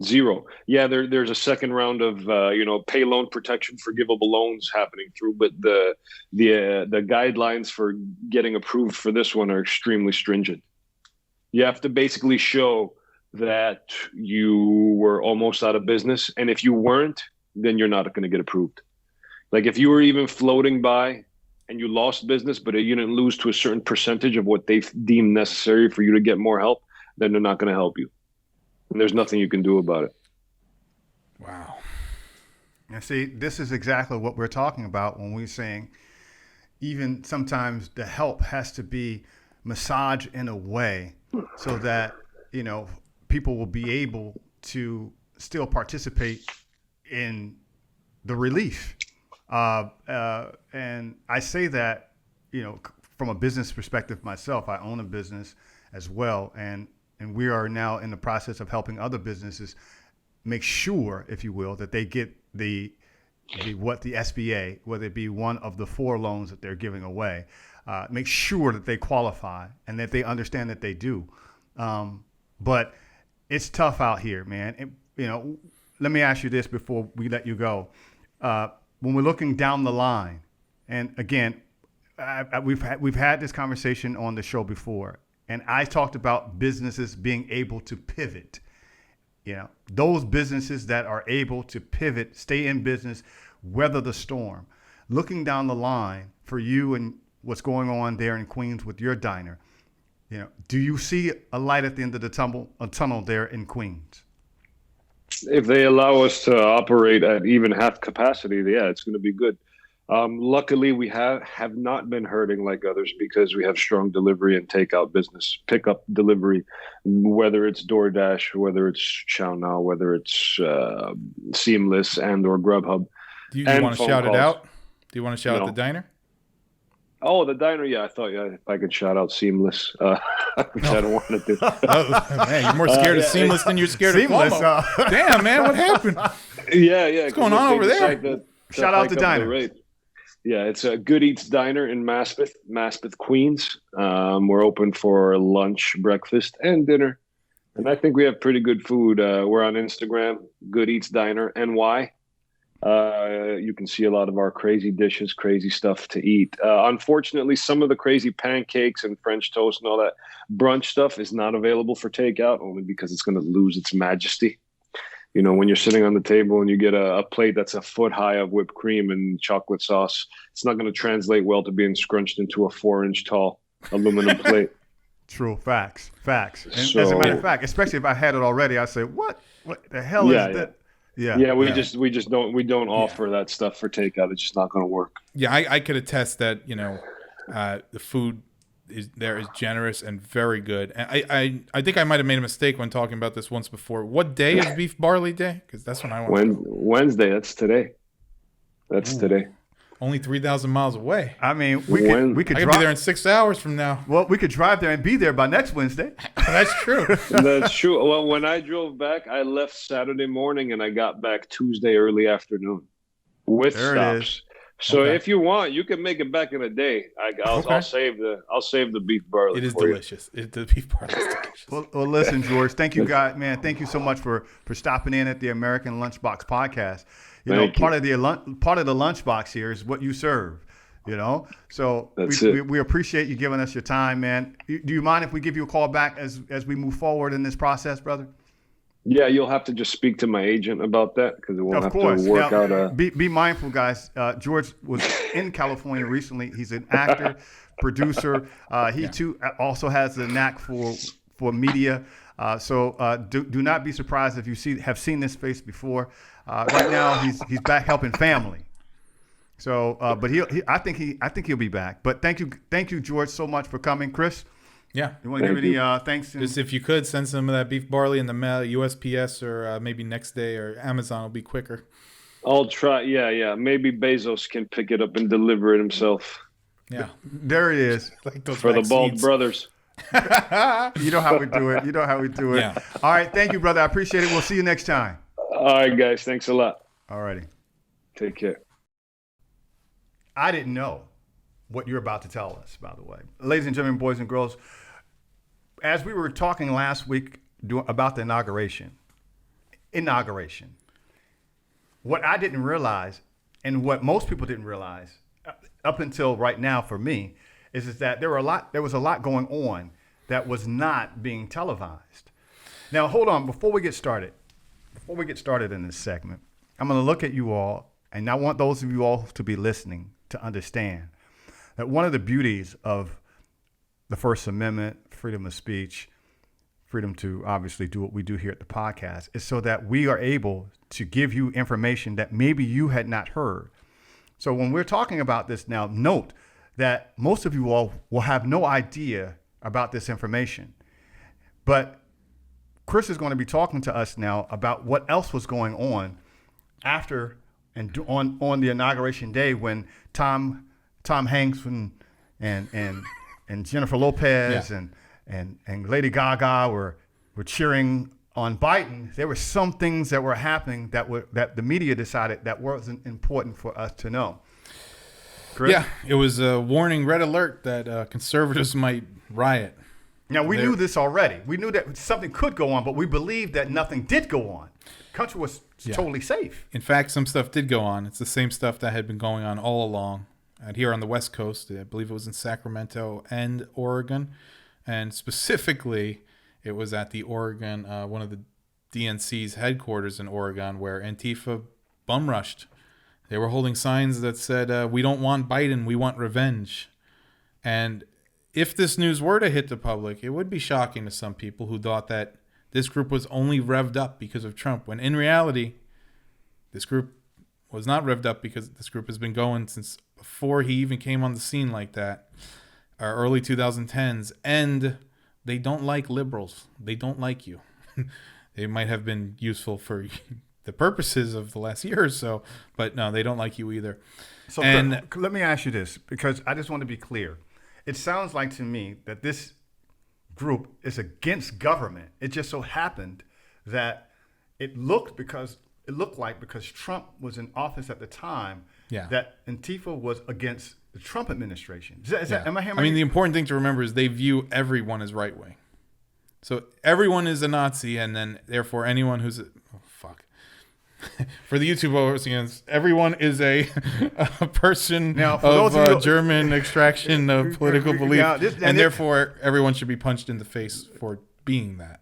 Zero. Yeah, there's a second round of pay loan protection, forgivable loans happening through, but the guidelines for getting approved for this one are extremely stringent. You have to basically show that you were almost out of business. And if you weren't, then you're not going to get approved. Like if you were even floating by and you lost business, but you didn't lose to a certain percentage of what they deem necessary for you to get more help, then they're not going to help you. And there's nothing you can do about it. Wow. And see, this is exactly what we're talking about when we're saying even sometimes the help has to be massaged in a way so that, you know, people will be able to still participate in the relief. And I say that, you know, from a business perspective myself. I own a business as well, and we are now in the process of helping other businesses make sure, if you will, that they get the what the SBA, whether it be one of the 4 loans that they're giving away, make sure that they qualify and that they understand that they do. But it's tough out here, man. You know, let me ask you this before we let you go. When we're looking down the line, and again, we've had this conversation on the show before, and I talked about businesses being able to pivot. You know, those businesses that are able to pivot, stay in business, weather the storm. Looking down the line for you and what's going on there in Queens with your diner, you know, do you see a light at the end of the tunnel there in Queens? If they allow us to operate at even half capacity, yeah, it's going to be good. Luckily, we have not been hurting like others because we have strong delivery and takeout business, pickup delivery, whether it's DoorDash, whether it's Chow Now, whether it's Seamless and or Grubhub. Do you want to shout it out? Do you want to shout out the diner? Oh, the diner, yeah. I thought if I could shout out Seamless, which I don't want to do. Man, you're more scared of Seamless than you're scared of Cuomo. Damn, man, what happened? Yeah. What's going on over there? Shout out the diner. Yeah, it's a Good Eats Diner in Maspeth, Queens. We're open for lunch, breakfast, and dinner. And I think we have pretty good food. We're on Instagram, Good Eats Diner, NY. You can see a lot of our crazy dishes, crazy stuff to eat. Unfortunately, some of the crazy pancakes and French toast and all that brunch stuff is not available for takeout, only because it's going to lose its majesty. You know, when you're sitting on the table and you get a plate that's a foot high of whipped cream and chocolate sauce, it's not going to translate well to being scrunched into a 4-inch tall aluminum plate. True. Facts. And as a matter of fact, especially if I had it already, I'd say, what the hell is that? Yeah. We don't offer that stuff for takeout. It's just not going to work. Yeah, I could attest that, you know, the food is generous and very good. And I think I might have made a mistake when talking about this once before. What day is Beef Barley Day? Because that's when I want. Wednesday. That's today. Today. Only 3,000 miles away. I mean, we could be there in 6 hours from now. Well, we could drive there and be there by next Wednesday. That's true. That's true. Well, when I drove back, I left Saturday morning and I got back Tuesday early afternoon with stops. So if you want, you can make it back in a day. I'll save the beef barley. It is delicious. The beef barley is delicious. Well, listen, George. Thank you, guys, man. Thank you so much for stopping in at the American Lunchbox podcast. You know, part of the Lunchbox here is what you serve. You know, so we appreciate you giving us your time, man. Do you mind if we give you a call back as we move forward in this process, brother? Yeah, you'll have to just speak to my agent about that because it won't to work out. Be mindful, guys. George was in California recently. He's an actor, producer. He too also has the knack for media. So do not be surprised if you have seen this face before. Right now, he's back helping family. So, but I think he'll be back. But thank you, George, so much for coming, Chris. Yeah. You want to give any thanks? Just if you could send some of that beef barley in the mail, USPS, or maybe next day, or Amazon will be quicker. I'll try. Yeah. Maybe Bezos can pick it up and deliver it himself. Yeah. There it is. Like those for vaccines. The Bald Brothers. You know how we do it. Yeah. All right. Thank you, brother. I appreciate it. We'll see you next time. All right, guys. Thanks a lot. All righty. Take care. I didn't know what you're about to tell us, by the way. Ladies and gentlemen, boys and girls, as we were talking last week about the inauguration, what I didn't realize, and what most people didn't realize up until right now for me, is that there was a lot going on that was not being televised. Now, hold on. Before we get started in this segment, I'm going to look at you all, and I want those of you all to be listening to understand that one of the beauties of the First Amendment, freedom of speech, freedom to obviously do what we do here at the podcast, is so that we are able to give you information that maybe you had not heard. So when we're talking about this now, note that most of you all will have no idea about this information. But Chris is going to be talking to us now about what else was going on after and on the inauguration day when Tom Hanks and Jennifer Lopez and Lady Gaga were cheering on Biden. There were some things that were happening that the media decided that wasn't important for us to know. Chris? Yeah, it was a warning red alert that conservatives might riot. Now, we knew this already. We knew that something could go on, but we believed that nothing did go on. The country was totally safe. In fact, some stuff did go on. It's the same stuff that had been going on all along. Here on the West Coast, I believe it was in Sacramento and Oregon. And specifically, it was at the Oregon, one of the DNC's headquarters in Oregon, where Antifa bum rushed. They were holding signs that said, "We don't want Biden, we want revenge." And if this news were to hit the public, it would be shocking to some people who thought that this group was only revved up because of Trump, when in reality, this group was not revved up because this group has been going since before he even came on the scene like that, early 2010s, and they don't like liberals. They don't like you. They might have been useful for the purposes of the last year or so, but no, they don't like you either. So let me ask you this, because I just want to be clear. It sounds like to me that this group is against government. It just so happened that it looked like because Trump was in office at the time, that Antifa was against the Trump administration. Am I hearing? I mean, the important thing to remember is they view everyone as right wing. So everyone is a Nazi, and then therefore anyone who's for the YouTube audience, everyone is a person of German extraction of political belief, and therefore everyone should be punched in the face for being that,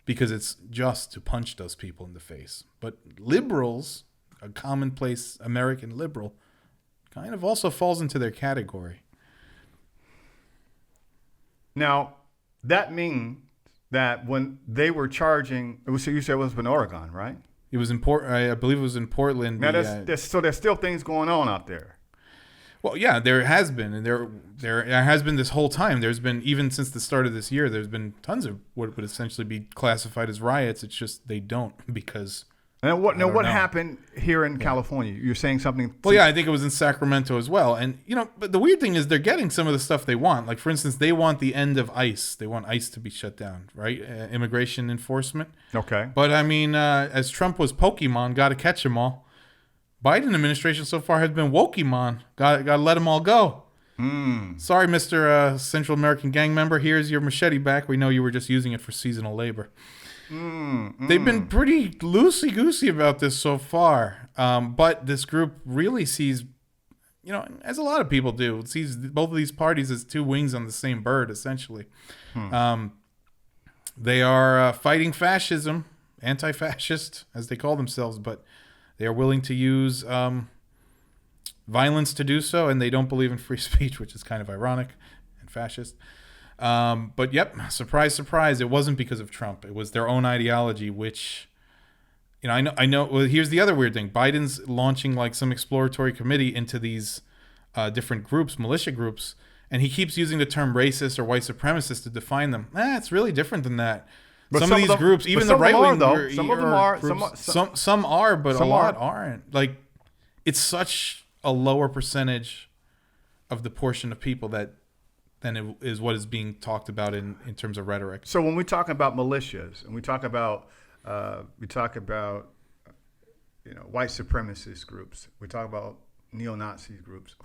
because it's just to punch those people in the face. But liberals, a commonplace American liberal, kind of also falls into their category. Now, that means that when they were charging, you said it was in Oregon, right? It was in I believe it was in Portland. Now, so there's still things going on out there. Well, yeah, there has been, and there has been this whole time. There's been, even since the start of this year, there's been tons of what would essentially be classified as riots. It's just they don't, because. Now what happened here in California? You're saying something. Well, yeah, I think it was in Sacramento as well. And, but the weird thing is they're getting some of the stuff they want. Like, for instance, they want the end of ICE. They want ICE to be shut down, right? Immigration enforcement. Okay. But, I mean, as Trump was Pokemon, got to catch them all. Biden administration so far has been Wokemon. Got to let them all go. Sorry, Mr. Central American gang member. Here's your machete back. We know you were just using it for seasonal labor. They've been pretty loosey-goosey about this so far. But this group really sees, as a lot of people do, it sees both of these parties as two wings on the same bird, essentially. They are fighting fascism, anti-fascist, as they call themselves, but they are willing to use violence to do so, and they don't believe in free speech, which is kind of ironic and fascist. But yep, surprise, surprise. It wasn't because of Trump. It was their own ideology, which, I know. Well, here's the other weird thing. Biden's launching like some exploratory committee into these different groups, militia groups, and he keeps using the term racist or white supremacist to define them. It's really different than that. But some of these groups, even the right wing, some of them are. Some are, but a lot are. aren't. Like, it's such a lower percentage of the portion of people than it is what is being talked about in terms of rhetoric. So when we talk about militias and we talk about white supremacist groups, we talk about neo-Nazi groups.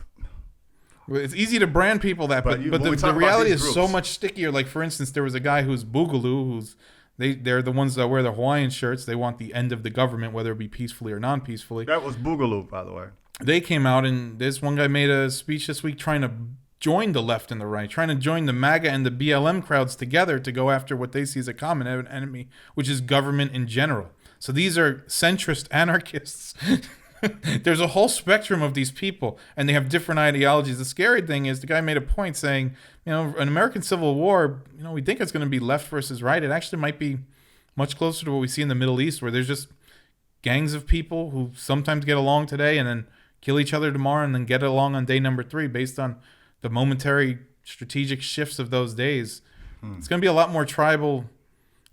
It's easy to brand people that, but the reality is so much stickier. Like, for instance, there was a guy who's Boogaloo, they're the ones that wear the Hawaiian shirts. They want the end of the government, whether it be peacefully or non-peacefully. That was Boogaloo, by the way. They came out, and this one guy made a speech this week trying to join the left and the right, trying to join the MAGA and the BLM crowds together to go after what they see as a common enemy, which is government in general. So these are centrist anarchists. There's a whole spectrum of these people, and they have different ideologies. The scary thing is the guy made a point saying, an American Civil War, we think it's going to be left versus right. It actually might be much closer to what we see in the Middle East, where there's just gangs of people who sometimes get along today and then kill each other tomorrow and then get along on day number 3 based on the momentary strategic shifts of those days. It's going to be a lot more tribal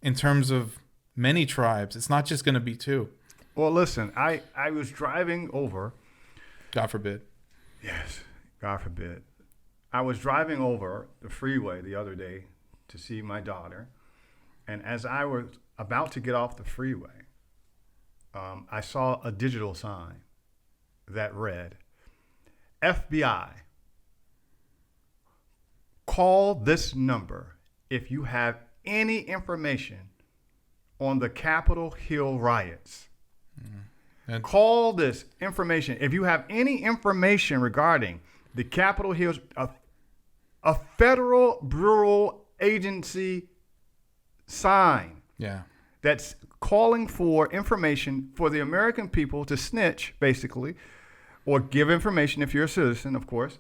in terms of many tribes. It's not just going to be 2. Well, listen, I was driving over. God forbid. Yes, God forbid. I was driving over the freeway the other day to see my daughter. And as I was about to get off the freeway, I saw a digital sign that read, FBI, call this number if you have any information on the Capitol Hill riots. And call this information if you have any information regarding the Capitol Hill, a federal bureau agency sign. Yeah. That's calling for information for the American people to snitch, basically, or give information if you're a citizen, of course.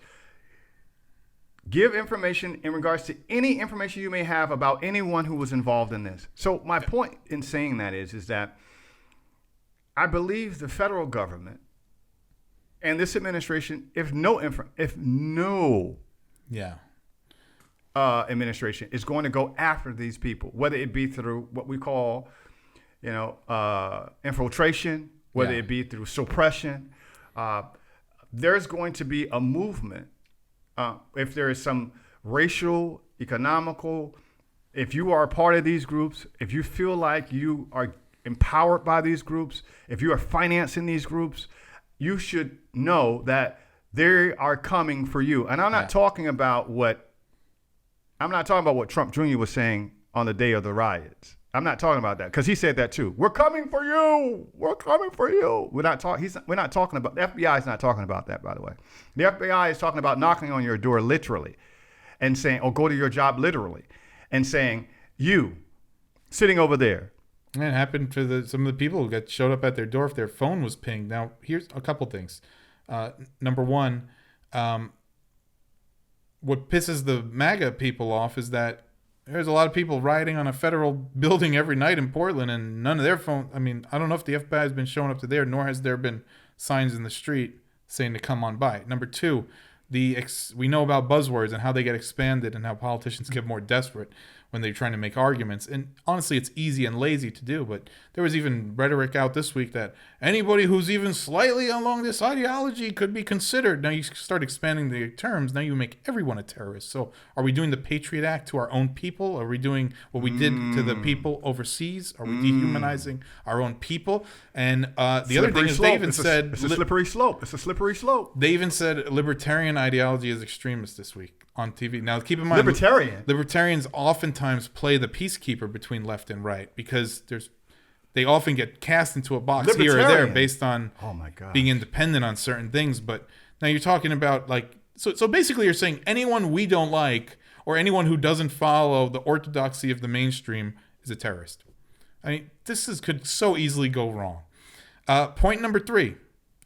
Give information in regards to any information you may have about anyone who was involved in this. So my point in saying that is that I believe the federal government and this administration, if no administration is going to go after these people, whether it be through what we call, infiltration, whether it be through suppression, there's going to be a movement. If there is some racial, economical, if you are a part of these groups, if you feel like you are empowered by these groups, if you are financing these groups, you should know that they are coming for you. And I'm not talking about what Trump Jr. was saying on the day of the riots. I'm not talking about that because he said that too. We're coming for you. We're coming for you. We're not talking about. The FBI is not talking about that, by the way. The FBI is talking about knocking on your door literally, and saying, or go to your job literally, and saying, you sitting over there. And it happened to some of the people who showed up at their door if their phone was pinged. Now, here's a couple things. Number one, what pisses the MAGA people off is that there's a lot of people rioting on a federal building every night in Portland, and none of their phone. I mean, I don't know if the FBI has been showing up to there, nor has there been signs in the street saying to come on by. Number two, we know about buzzwords and how they get expanded and how politicians get more desperate when they're trying to make arguments. And honestly, it's easy and lazy to do, but there was even rhetoric out this week that anybody who's even slightly along this ideology could be considered. Now you start expanding the terms, now you make everyone a terrorist. So are we doing the Patriot Act to our own people? Are we doing what we did to the people overseas? Are we dehumanizing our own people? And the other thing is they even said... It's a slippery slope. It's a slippery slope. They even said libertarian ideology is extremist this week on TV. Now, keep in mind, libertarians oftentimes play the peacekeeper between left and right because they often get cast into a box here or there based on being independent on certain things. But now you're talking about so basically you're saying anyone we don't like or anyone who doesn't follow the orthodoxy of the mainstream is a terrorist. I mean, could so easily go wrong. Point number 3,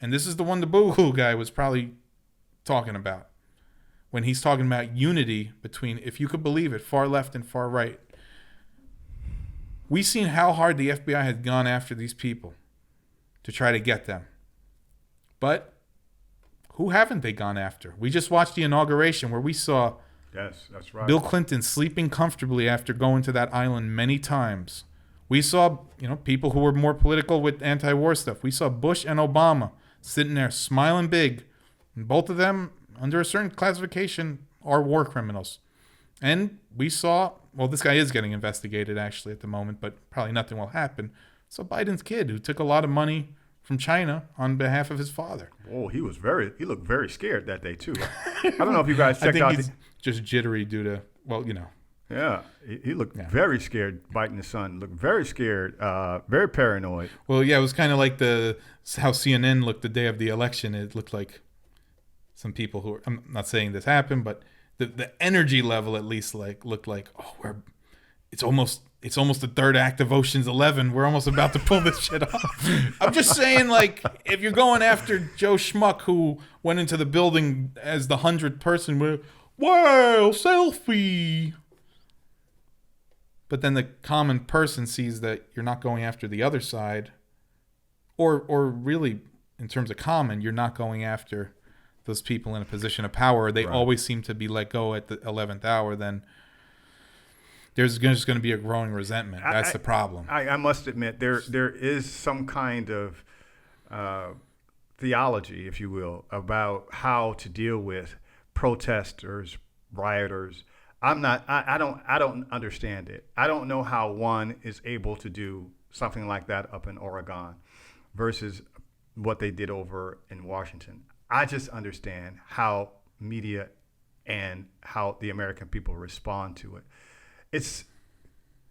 and this is the one the boo-hoo guy was probably talking about when he's talking about unity between, if you could believe it, far left and far right. We've seen how hard the FBI has gone after these people to try to get them. But who haven't they gone after? We just watched the inauguration where we saw that's right. Bill Clinton sleeping comfortably after going to that island many times. We saw, people who were more political with anti-war stuff. We saw Bush and Obama sitting there smiling big. And both of them, under a certain classification, are war criminals. And we saw, this guy is getting investigated actually at the moment, but probably nothing will happen. So Biden's kid, who took a lot of money from China on behalf of his father. Oh, he looked very scared that day too. I don't know if you guys checked out. I think he's just jittery due to, Yeah, he looked very scared. Biden, his son, looked very scared, very paranoid. Well, yeah, it was kind of like how CNN looked the day of the election. It looked like some people who are, I'm not saying this happened, but the energy level at least like looked like, oh, it's almost the third act of Ocean's 11. We're almost about to pull this shit off. I'm just saying, like, if you're going after Joe Schmuck who went into the building as the 100th person with, wow, selfie. But then the common person sees that you're not going after the other side, or really, in terms of common, you're not going after those people in a position of power. They always seem to be let go at the 11th hour. Then there's just going to be a growing resentment. That's the problem. I must admit, there is some kind of theology, if you will, about how to deal with protesters, rioters. I don't understand it. I don't know how one is able to do something like that up in Oregon versus what they did over in Washington. I just understand how media and how the American people respond to it. It's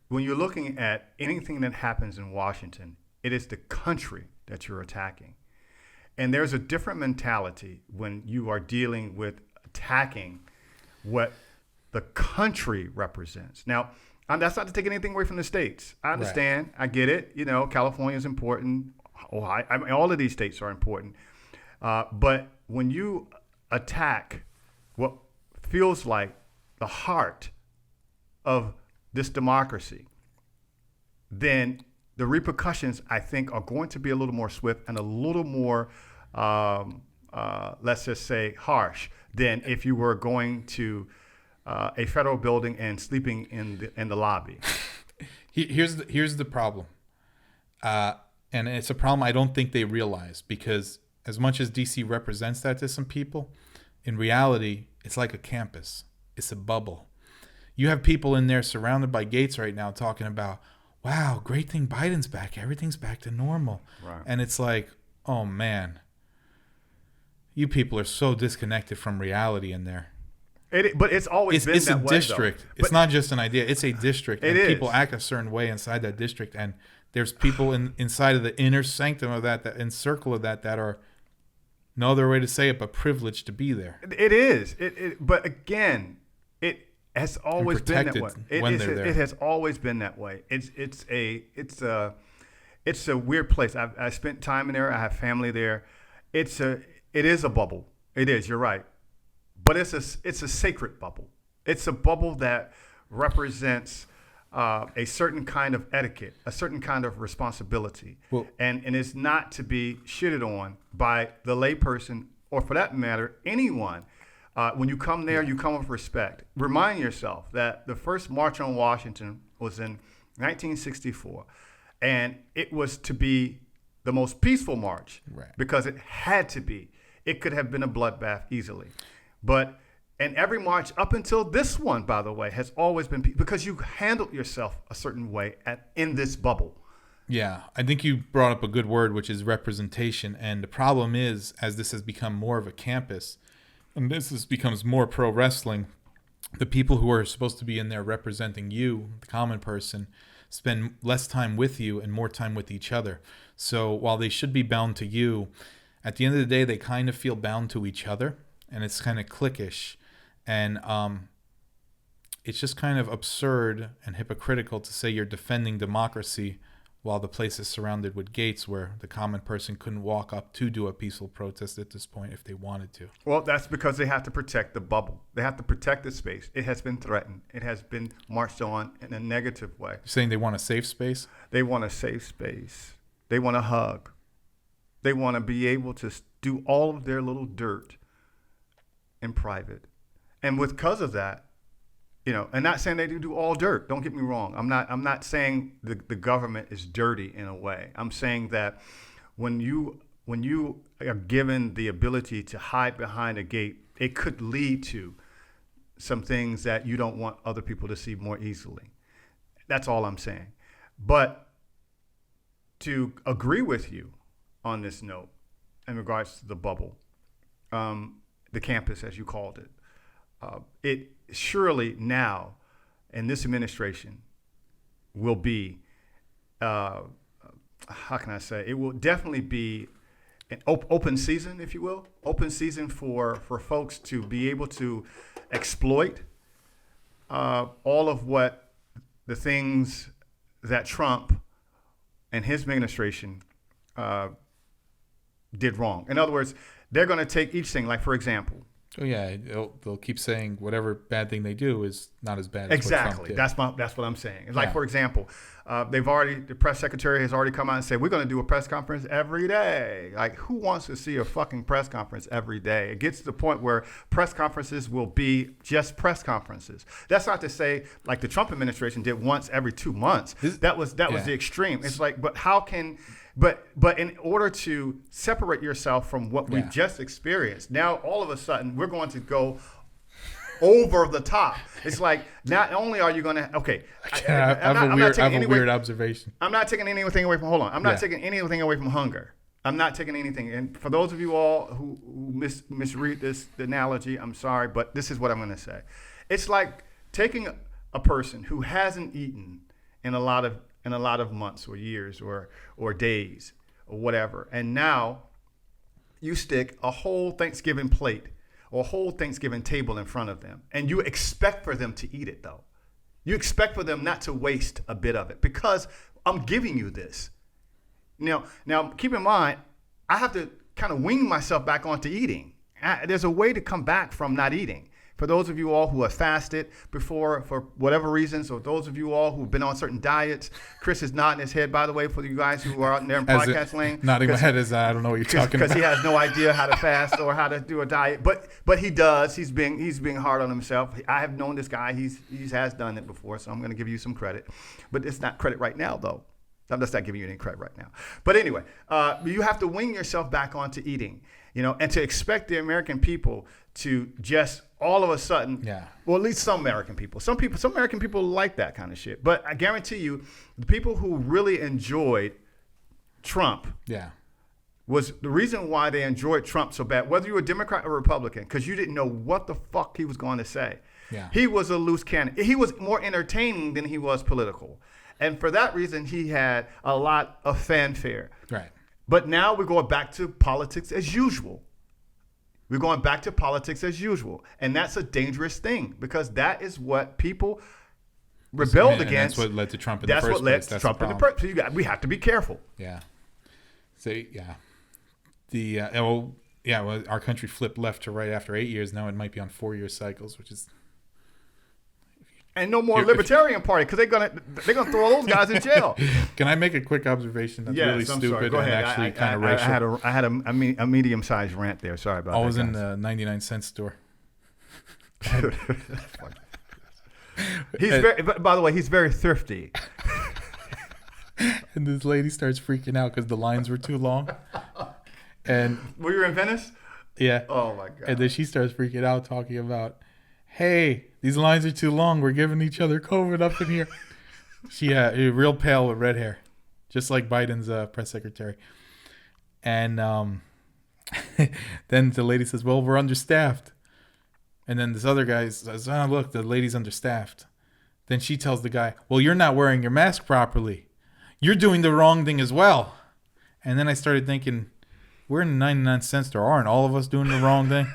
when you're looking at anything that happens in Washington, it is the country that you're attacking. And there's a different mentality when you are dealing with attacking what the country represents. Now, that's not to take anything away from the states. I understand. Right. I get it. You know, California is important. Ohio, I mean, all of these states are important. But when you attack what feels like the heart of this democracy, then the repercussions, I think, are going to be a little more swift and a little more, let's just say, harsh than if you were going to a federal building and sleeping in the lobby. Here's the problem, and it's a problem I don't think they realize, because as much as DC represents that to some people, in reality, it's like a campus. It's a bubble. You have people in there surrounded by gates right now talking about, wow, great thing Biden's back. Everything's back to normal. Right. And it's like, oh, man, you people are so disconnected from reality in there. But it's always been that way, though. It's a district. It's not just an idea. It's a district. And people act a certain way inside that district. And there's people inside of the inner sanctum of that in circle of that are no other way to say it but privileged to be there. It is. But again, it has always been that way. It has always been that way. It's a weird place. I spent time in there. I have family there. It is a bubble. It is. You're right. But it's a sacred bubble. It's a bubble that represents a certain kind of etiquette, a certain kind of responsibility, and it's not to be shitted on by the layperson, or for that matter, anyone. When you come there, you come with respect. Remind yourself that the first March on Washington was in 1964, and it was to be the most peaceful march, because it had to be. It could have been a bloodbath easily. And every march up until this one, by the way, has always been because you handled yourself a certain way in this bubble. Yeah, I think you brought up a good word, which is representation. And the problem is, as this has become more of a campus, and becomes more pro wrestling, the people who are supposed to be in there representing you, the common person, spend less time with you and more time with each other. So while they should be bound to you, at the end of the day, they kind of feel bound to each other. And it's kind of cliquish, and it's just kind of absurd and hypocritical to say you're defending democracy while the place is surrounded with gates where the common person couldn't walk up to do a peaceful protest at this point if they wanted to. Well, that's because they have to protect the bubble. They have to protect the space. It has been threatened. It has been marched on in a negative way. You're saying they want a safe space? They want a safe space. They want a hug. They want to be able to do all of their little dirt in private. And because of that, and not saying they do all dirt. Don't get me wrong. I'm not saying the government is dirty in a way. I'm saying that when you are given the ability to hide behind a gate, it could lead to some things that you don't want other people to see more easily. That's all I'm saying. But to agree with you on this note in regards to the bubble, the campus, as you called it, it surely now in this administration will be, how can I say, it will definitely be open season, if you will, open season for folks to be able to exploit all of what the things that Trump and his administration did wrong. In other words, they're going to take each thing, like for example. Oh yeah, they'll keep saying whatever bad thing they do is not as bad. Exactly. As That's what I'm saying. It's like, for example, the press secretary has already come out and said, we're going to do a press conference every day. Like, who wants to see a fucking press conference every day? It gets to the point where press conferences will be just press conferences. That's not to say like the Trump administration did once every 2 months. That was the extreme. It's like, but how can... But in order to separate yourself from what we've just experienced, now all of a sudden we're going to go over the top. It's like not only are you going to I have a weird observation. I'm not taking anything away from. Hold on, I'm not taking anything away from hunger. I'm not taking anything. And for those of you all who misread this analogy, I'm sorry, but this is what I'm going to say. It's like taking a person who hasn't eaten in a lot of months or years or days or whatever. And now you stick a whole Thanksgiving plate or a whole Thanksgiving table in front of them. And you expect for them to eat it, though. You expect for them not to waste a bit of it because I'm giving you this. Now keep in mind, I have to kind of wean myself back onto eating. There's a way to come back from not eating. For those of you all who have fasted before for whatever reasons, or those of you all who've been on certain diets, Chris is nodding his head, by the way, for you guys who are out there in podcast land. Nodding my head as I don't know what you're talking about. Because he has no idea how to fast or how to do a diet. But he does. He's being hard on himself. I have known this guy. He has done it before, so I'm going to give you some credit. But it's not credit right now, though. I'm just not giving you any credit right now. But anyway, you have to wing yourself back onto eating, and to expect the American people to just all of a sudden, well, at least some American people. Some American people like that kind of shit. But I guarantee you, the people who really enjoyed Trump was the reason why they enjoyed Trump so bad, whether you were a Democrat or Republican, because you didn't know what the fuck he was going to say. Yeah. He was a loose cannon. He was more entertaining than he was political. And for that reason, he had a lot of fanfare. Right. But now we're going back to politics as usual. We're going back to politics as usual. And that's a dangerous thing because that is what people rebelled against. That's what led to Trump in the first place. That's what led to Trump in the first place. So we have to be careful. Yeah. So, our country flipped left to right after 8 years. Now it might be on 4-year cycles, which is... And no more Libertarian Party because they're gonna throw those guys in jail. Can I make a quick observation that's really stupid and actually kind of racial? I had a medium-sized rant there. Sorry about that. I was in the 99-cent store. By the way, he's very thrifty. And this lady starts freaking out because the lines were too long. And were you in Venice? Yeah. Oh my God. And then she starts freaking out talking about, hey, these lines are too long. We're giving each other COVID up in here. She had real pale with red hair, just like Biden's press secretary. And then the lady says, well, we're understaffed. And then this other guy says, oh, look, the lady's understaffed. Then she tells the guy, well, you're not wearing your mask properly. You're doing the wrong thing as well. And then I started thinking, we're in the 99-cent store. Aren't all of us doing the wrong thing?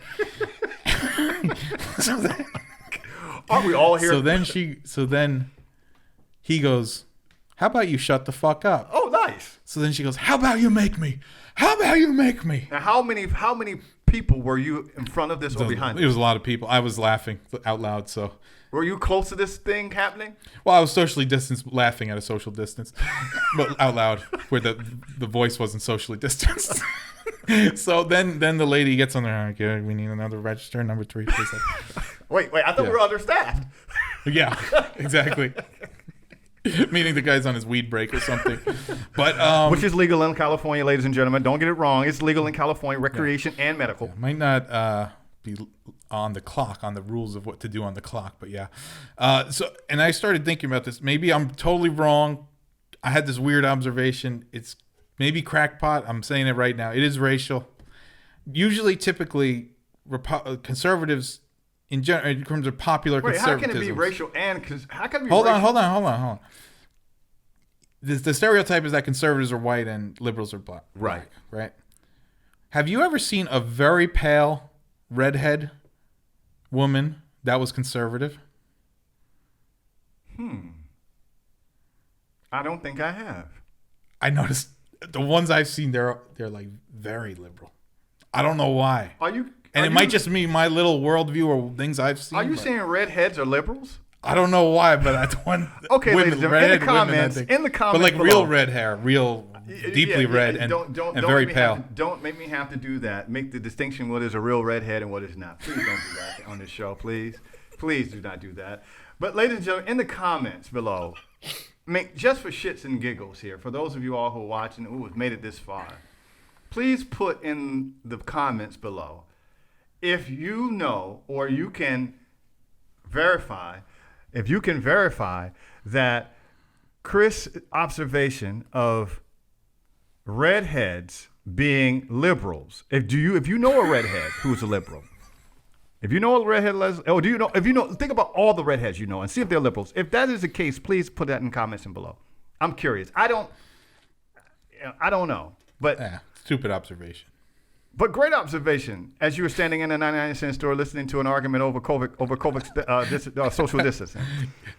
Aren't we all here? So then he goes, how about you shut the fuck up? Oh, nice. So then she goes, how about you make me? How about you make me? Now, how many people were you in front of this or behind? It was a lot of people. I was laughing out loud. So were you close to this thing happening? Well, I was socially distanced, laughing at a social distance, but out loud, where the voice wasn't socially distanced. So then the lady gets on there. Okay, we need another register, number 3. Please. Wait! I thought we were understaffed. Yeah, exactly. Meaning the guy's on his weed break or something. But which is legal in California, ladies and gentlemen. Don't get it wrong. It's legal in California, recreation and medical. Yeah, might not be on the clock, on the rules of what to do on the clock, but yeah. And I started thinking about this. Maybe I'm totally wrong. I had this weird observation. It's maybe crackpot. I'm saying it right now. It is racial. Usually, typically, conservatives, in terms of popular conservatism. How can it be racial and how can it be Hold on. The stereotype is that conservatives are white and liberals are black. Right. Right? Have you ever seen a very pale redhead woman that was conservative? I don't think I have. I noticed the ones I've seen, they're like very liberal. I don't know why. And it might just be my little worldview or things I've seen. Are you saying redheads are liberals? I don't know why, but that's one. Okay, ladies and gentlemen, in the comments, but like below, real red hair, real deeply red, and very pale. Don't make me have to do that. Make the distinction what is a real redhead and what is not. Please don't do that on this show, please. Please do not do that. But ladies and gentlemen, in the comments below, just for shits and giggles here, for those of you all who are watching who have made it this far, please put in the comments below if you know or you can verify. If you can verify that Chris' observation of redheads being liberals, if you know a redhead who's a liberal, if you know a redhead, think about all the redheads you know and see if they're liberals. If that is the case, please put that in comments and below. I'm curious. I don't know, but stupid observation. But great observation. As you were standing in a 99-cent store listening to an argument over COVID social distancing.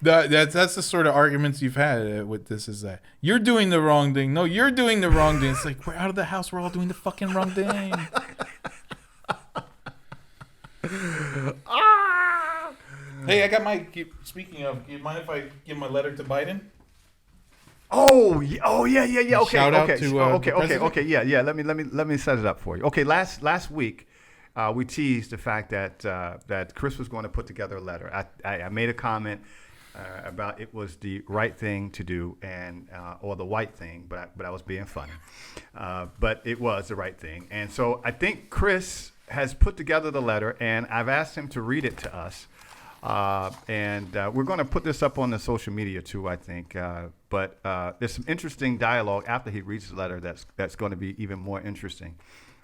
That's the sort of arguments you've had with this. Is that you're doing the wrong thing? No, you're doing the wrong thing. It's like we're out of the house. We're all doing the fucking wrong thing. Hey, I got my. Speaking of, do you mind if I give my letter to Biden? Oh yeah. Okay. Shout out okay. to Okay. Yeah. Let me set it up for you. Okay. Last week, we teased the fact that Chris was going to put together a letter. I made a comment about it was the right thing to do and or the white thing, but I was being funny. But it was the right thing, and so I think Chris has put together the letter, and I've asked him to read it to us. And we're going to put this up on the social media too, I think. But there's some interesting dialogue after he reads the letter that's going to be even more interesting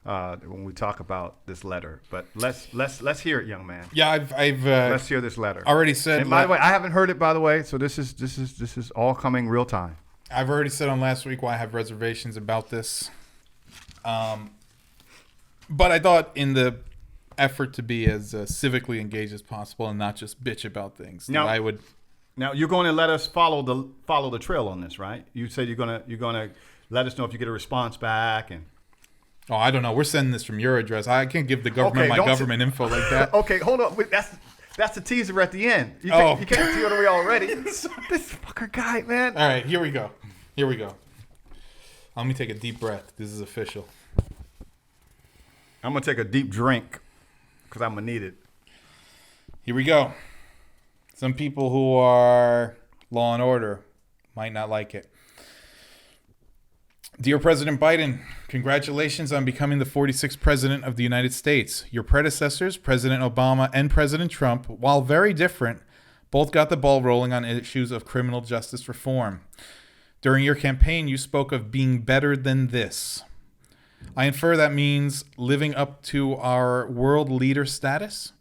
when we talk about this letter. But let's hear it, young man. Yeah, I've let's hear this letter. Already said. And by the way, I haven't heard it. By the way, so this is all coming real time. I've already said on last week why I have reservations about this. But I thought in the effort to be as civically engaged as possible and not just bitch about things. Now you're going to let us follow the trail on this, right? You said you're gonna let us know if you get a response back and. Oh, I don't know. We're sending this from your address. I can't give the government government info like that. Okay, hold on. Wait, that's the teaser at the end. You can't see what we already. This fucker guy, man. All right, here we go. Let me take a deep breath. This is official. I'm gonna take a deep drink. Because I'm going to need it. Here we go. Some people who are law and order might not like it. Dear President Biden, congratulations on becoming the 46th President of the United States. Your predecessors, President Obama and President Trump, while very different, both got the ball rolling on issues of criminal justice reform. During your campaign, you spoke of being better than this. I infer that means living up to our world leader status.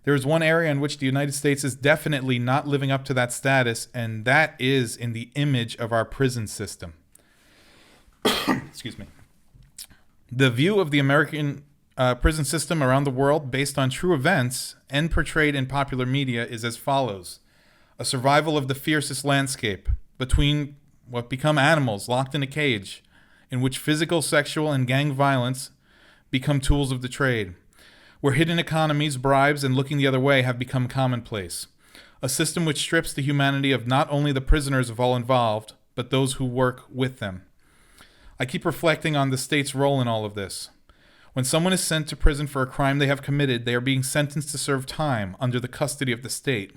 There is one area in which the United States is definitely not living up to that status, and that is in the image of our prison system. Excuse me. The view of the American prison system around the world based on true events and portrayed in popular media is as follows. A survival of the fiercest landscape between what become animals locked in a cage, in which physical, sexual, and gang violence become tools of the trade, where hidden economies, bribes, and looking the other way have become commonplace. A system which strips the humanity of not only the prisoners of all involved, but those who work with them. I keep reflecting on the state's role in all of this. When someone is sent to prison for a crime they have committed, they are being sentenced to serve time under the custody of the state.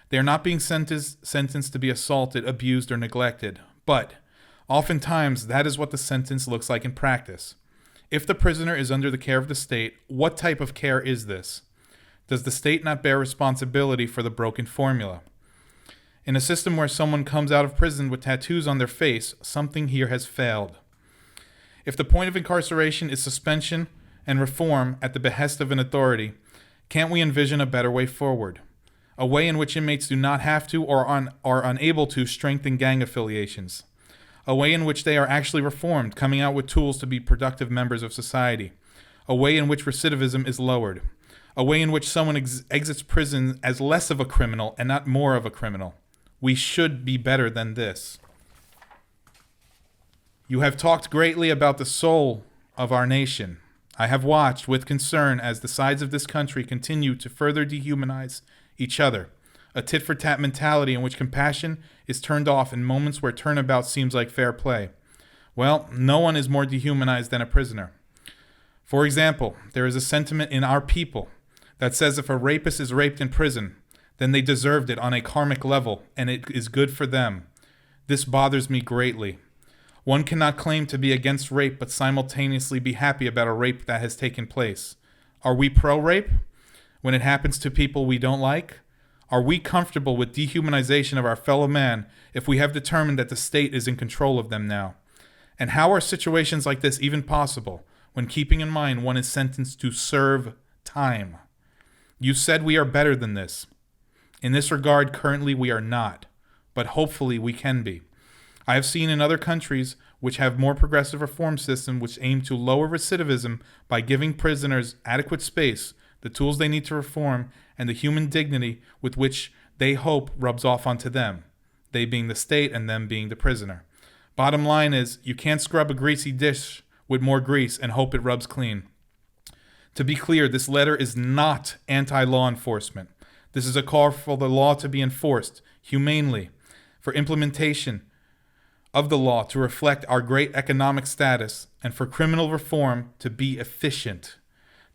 They are not being sentenced to be assaulted, abused, or neglected, but oftentimes, that is what the sentence looks like in practice. If the prisoner is under the care of the state, what type of care is this? Does the state not bear responsibility for the broken formula? In a system where someone comes out of prison with tattoos on their face, something here has failed. If the point of incarceration is suspension and reform at the behest of an authority, can't we envision a better way forward? A way in which inmates do not have to or are unable to strengthen gang affiliations. A way in which they are actually reformed, coming out with tools to be productive members of society. a way in which recidivism is lowered, a way in which someone exits prison as less of a criminal and not more of a criminal. We should be better than this. You have talked greatly about the soul of our nation. I have watched with concern as the sides of this country continue to further dehumanize each other, a tit-for-tat mentality in which compassion is turned off in moments where turnabout seems like fair play. Well, no one is more dehumanized than a prisoner. For example, there is a sentiment in our people that says if a rapist is raped in prison, then they deserved it on a karmic level, and it is good for them. This bothers me greatly. One cannot claim to be against rape but simultaneously be happy about a rape that has taken place. Are we pro-rape when it happens to people we don't like? Are we comfortable with dehumanization of our fellow man if we have determined that the state is in control of them now? And how are situations like this even possible when keeping in mind one is sentenced to serve time? You said we are better than this. In this regard, currently we are not, but hopefully we can be. I have seen in other countries which have more progressive reform systems which aim to lower recidivism by giving prisoners adequate space, the tools they need to reform, and the human dignity with which they hope rubs off onto them, they being the state and them being the prisoner. Bottom line is, you can't scrub a greasy dish with more grease and hope it rubs clean. To be clear, this letter is not anti-law enforcement. This is a call for the law to be enforced humanely, for implementation of the law to reflect our great economic status, and for criminal reform to be efficient.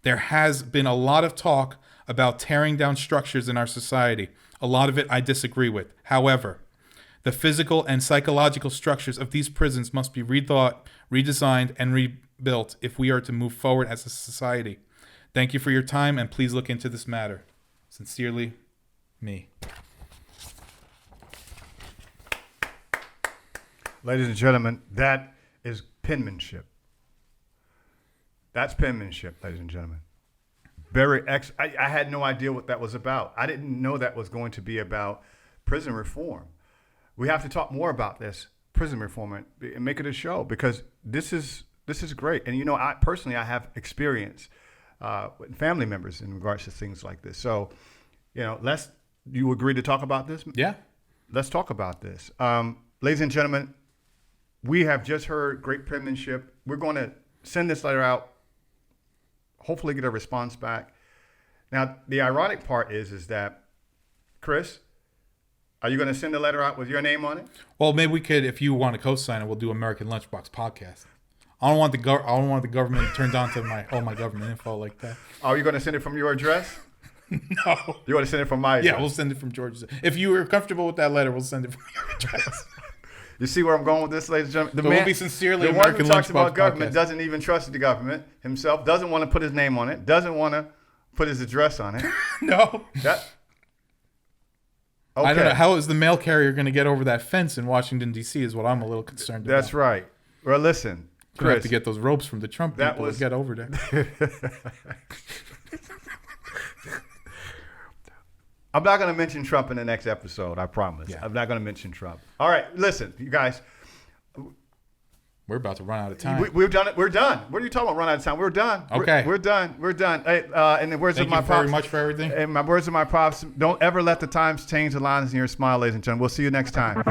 There has been a lot of talk about tearing down structures in our society. A lot of it I disagree with. However, the physical and psychological structures of these prisons must be rethought, redesigned, and rebuilt if we are to move forward as a society. Thank you for your time, and please look into this matter. Sincerely, me. Ladies and gentlemen, that is penmanship. That's penmanship, ladies and gentlemen. I had no idea what that was about. I didn't know that was going to be about prison reform. We have to talk more about this prison reform and make it a show, because this is great. And you know, I personally have experience with family members in regards to things like this. So, you know, you agree to talk about this? Yeah. Let's talk about this. Ladies and gentlemen, we have just heard great penmanship. We're going to send this letter out, hopefully get a response back. Now, the ironic part is that, Chris, are you going to send the letter out with your name on it? Well, maybe we could, if you want to co-sign it, we'll do American Lunchbox podcast. I don't want the government turned on to all my government info like that. Are you going to send it from your address? No. You want to send it from my address? Yeah, we'll send it from George's. If you were comfortable with that letter, we'll send it from your address. You see where I'm going with this, ladies and gentlemen? So we'll be sincerely the American one who talks Lunchbox about government podcast. doesn't even trust the government himself, doesn't want to put his name on it, doesn't want to put his address on it. No. Okay. I don't know. How is the mail carrier going to get over that fence in Washington, D.C. is what I'm a little concerned about. That's right. Well, listen, We're going to have Chris. to get those ropes from the Trump people to get over there. I'm not going to mention Trump in the next episode, I promise. Yeah. I'm not going to mention Trump. All right, listen, you guys. We're about to run out of time. We've done it. We're done. What are you talking about? Run out of time? We're done. Okay. We're done. We're done. Hey, and the words Thank of my you very props. much for everything. And my words of my props. Don't ever let the times change the lines in your smile, ladies and gentlemen. We'll see you next time.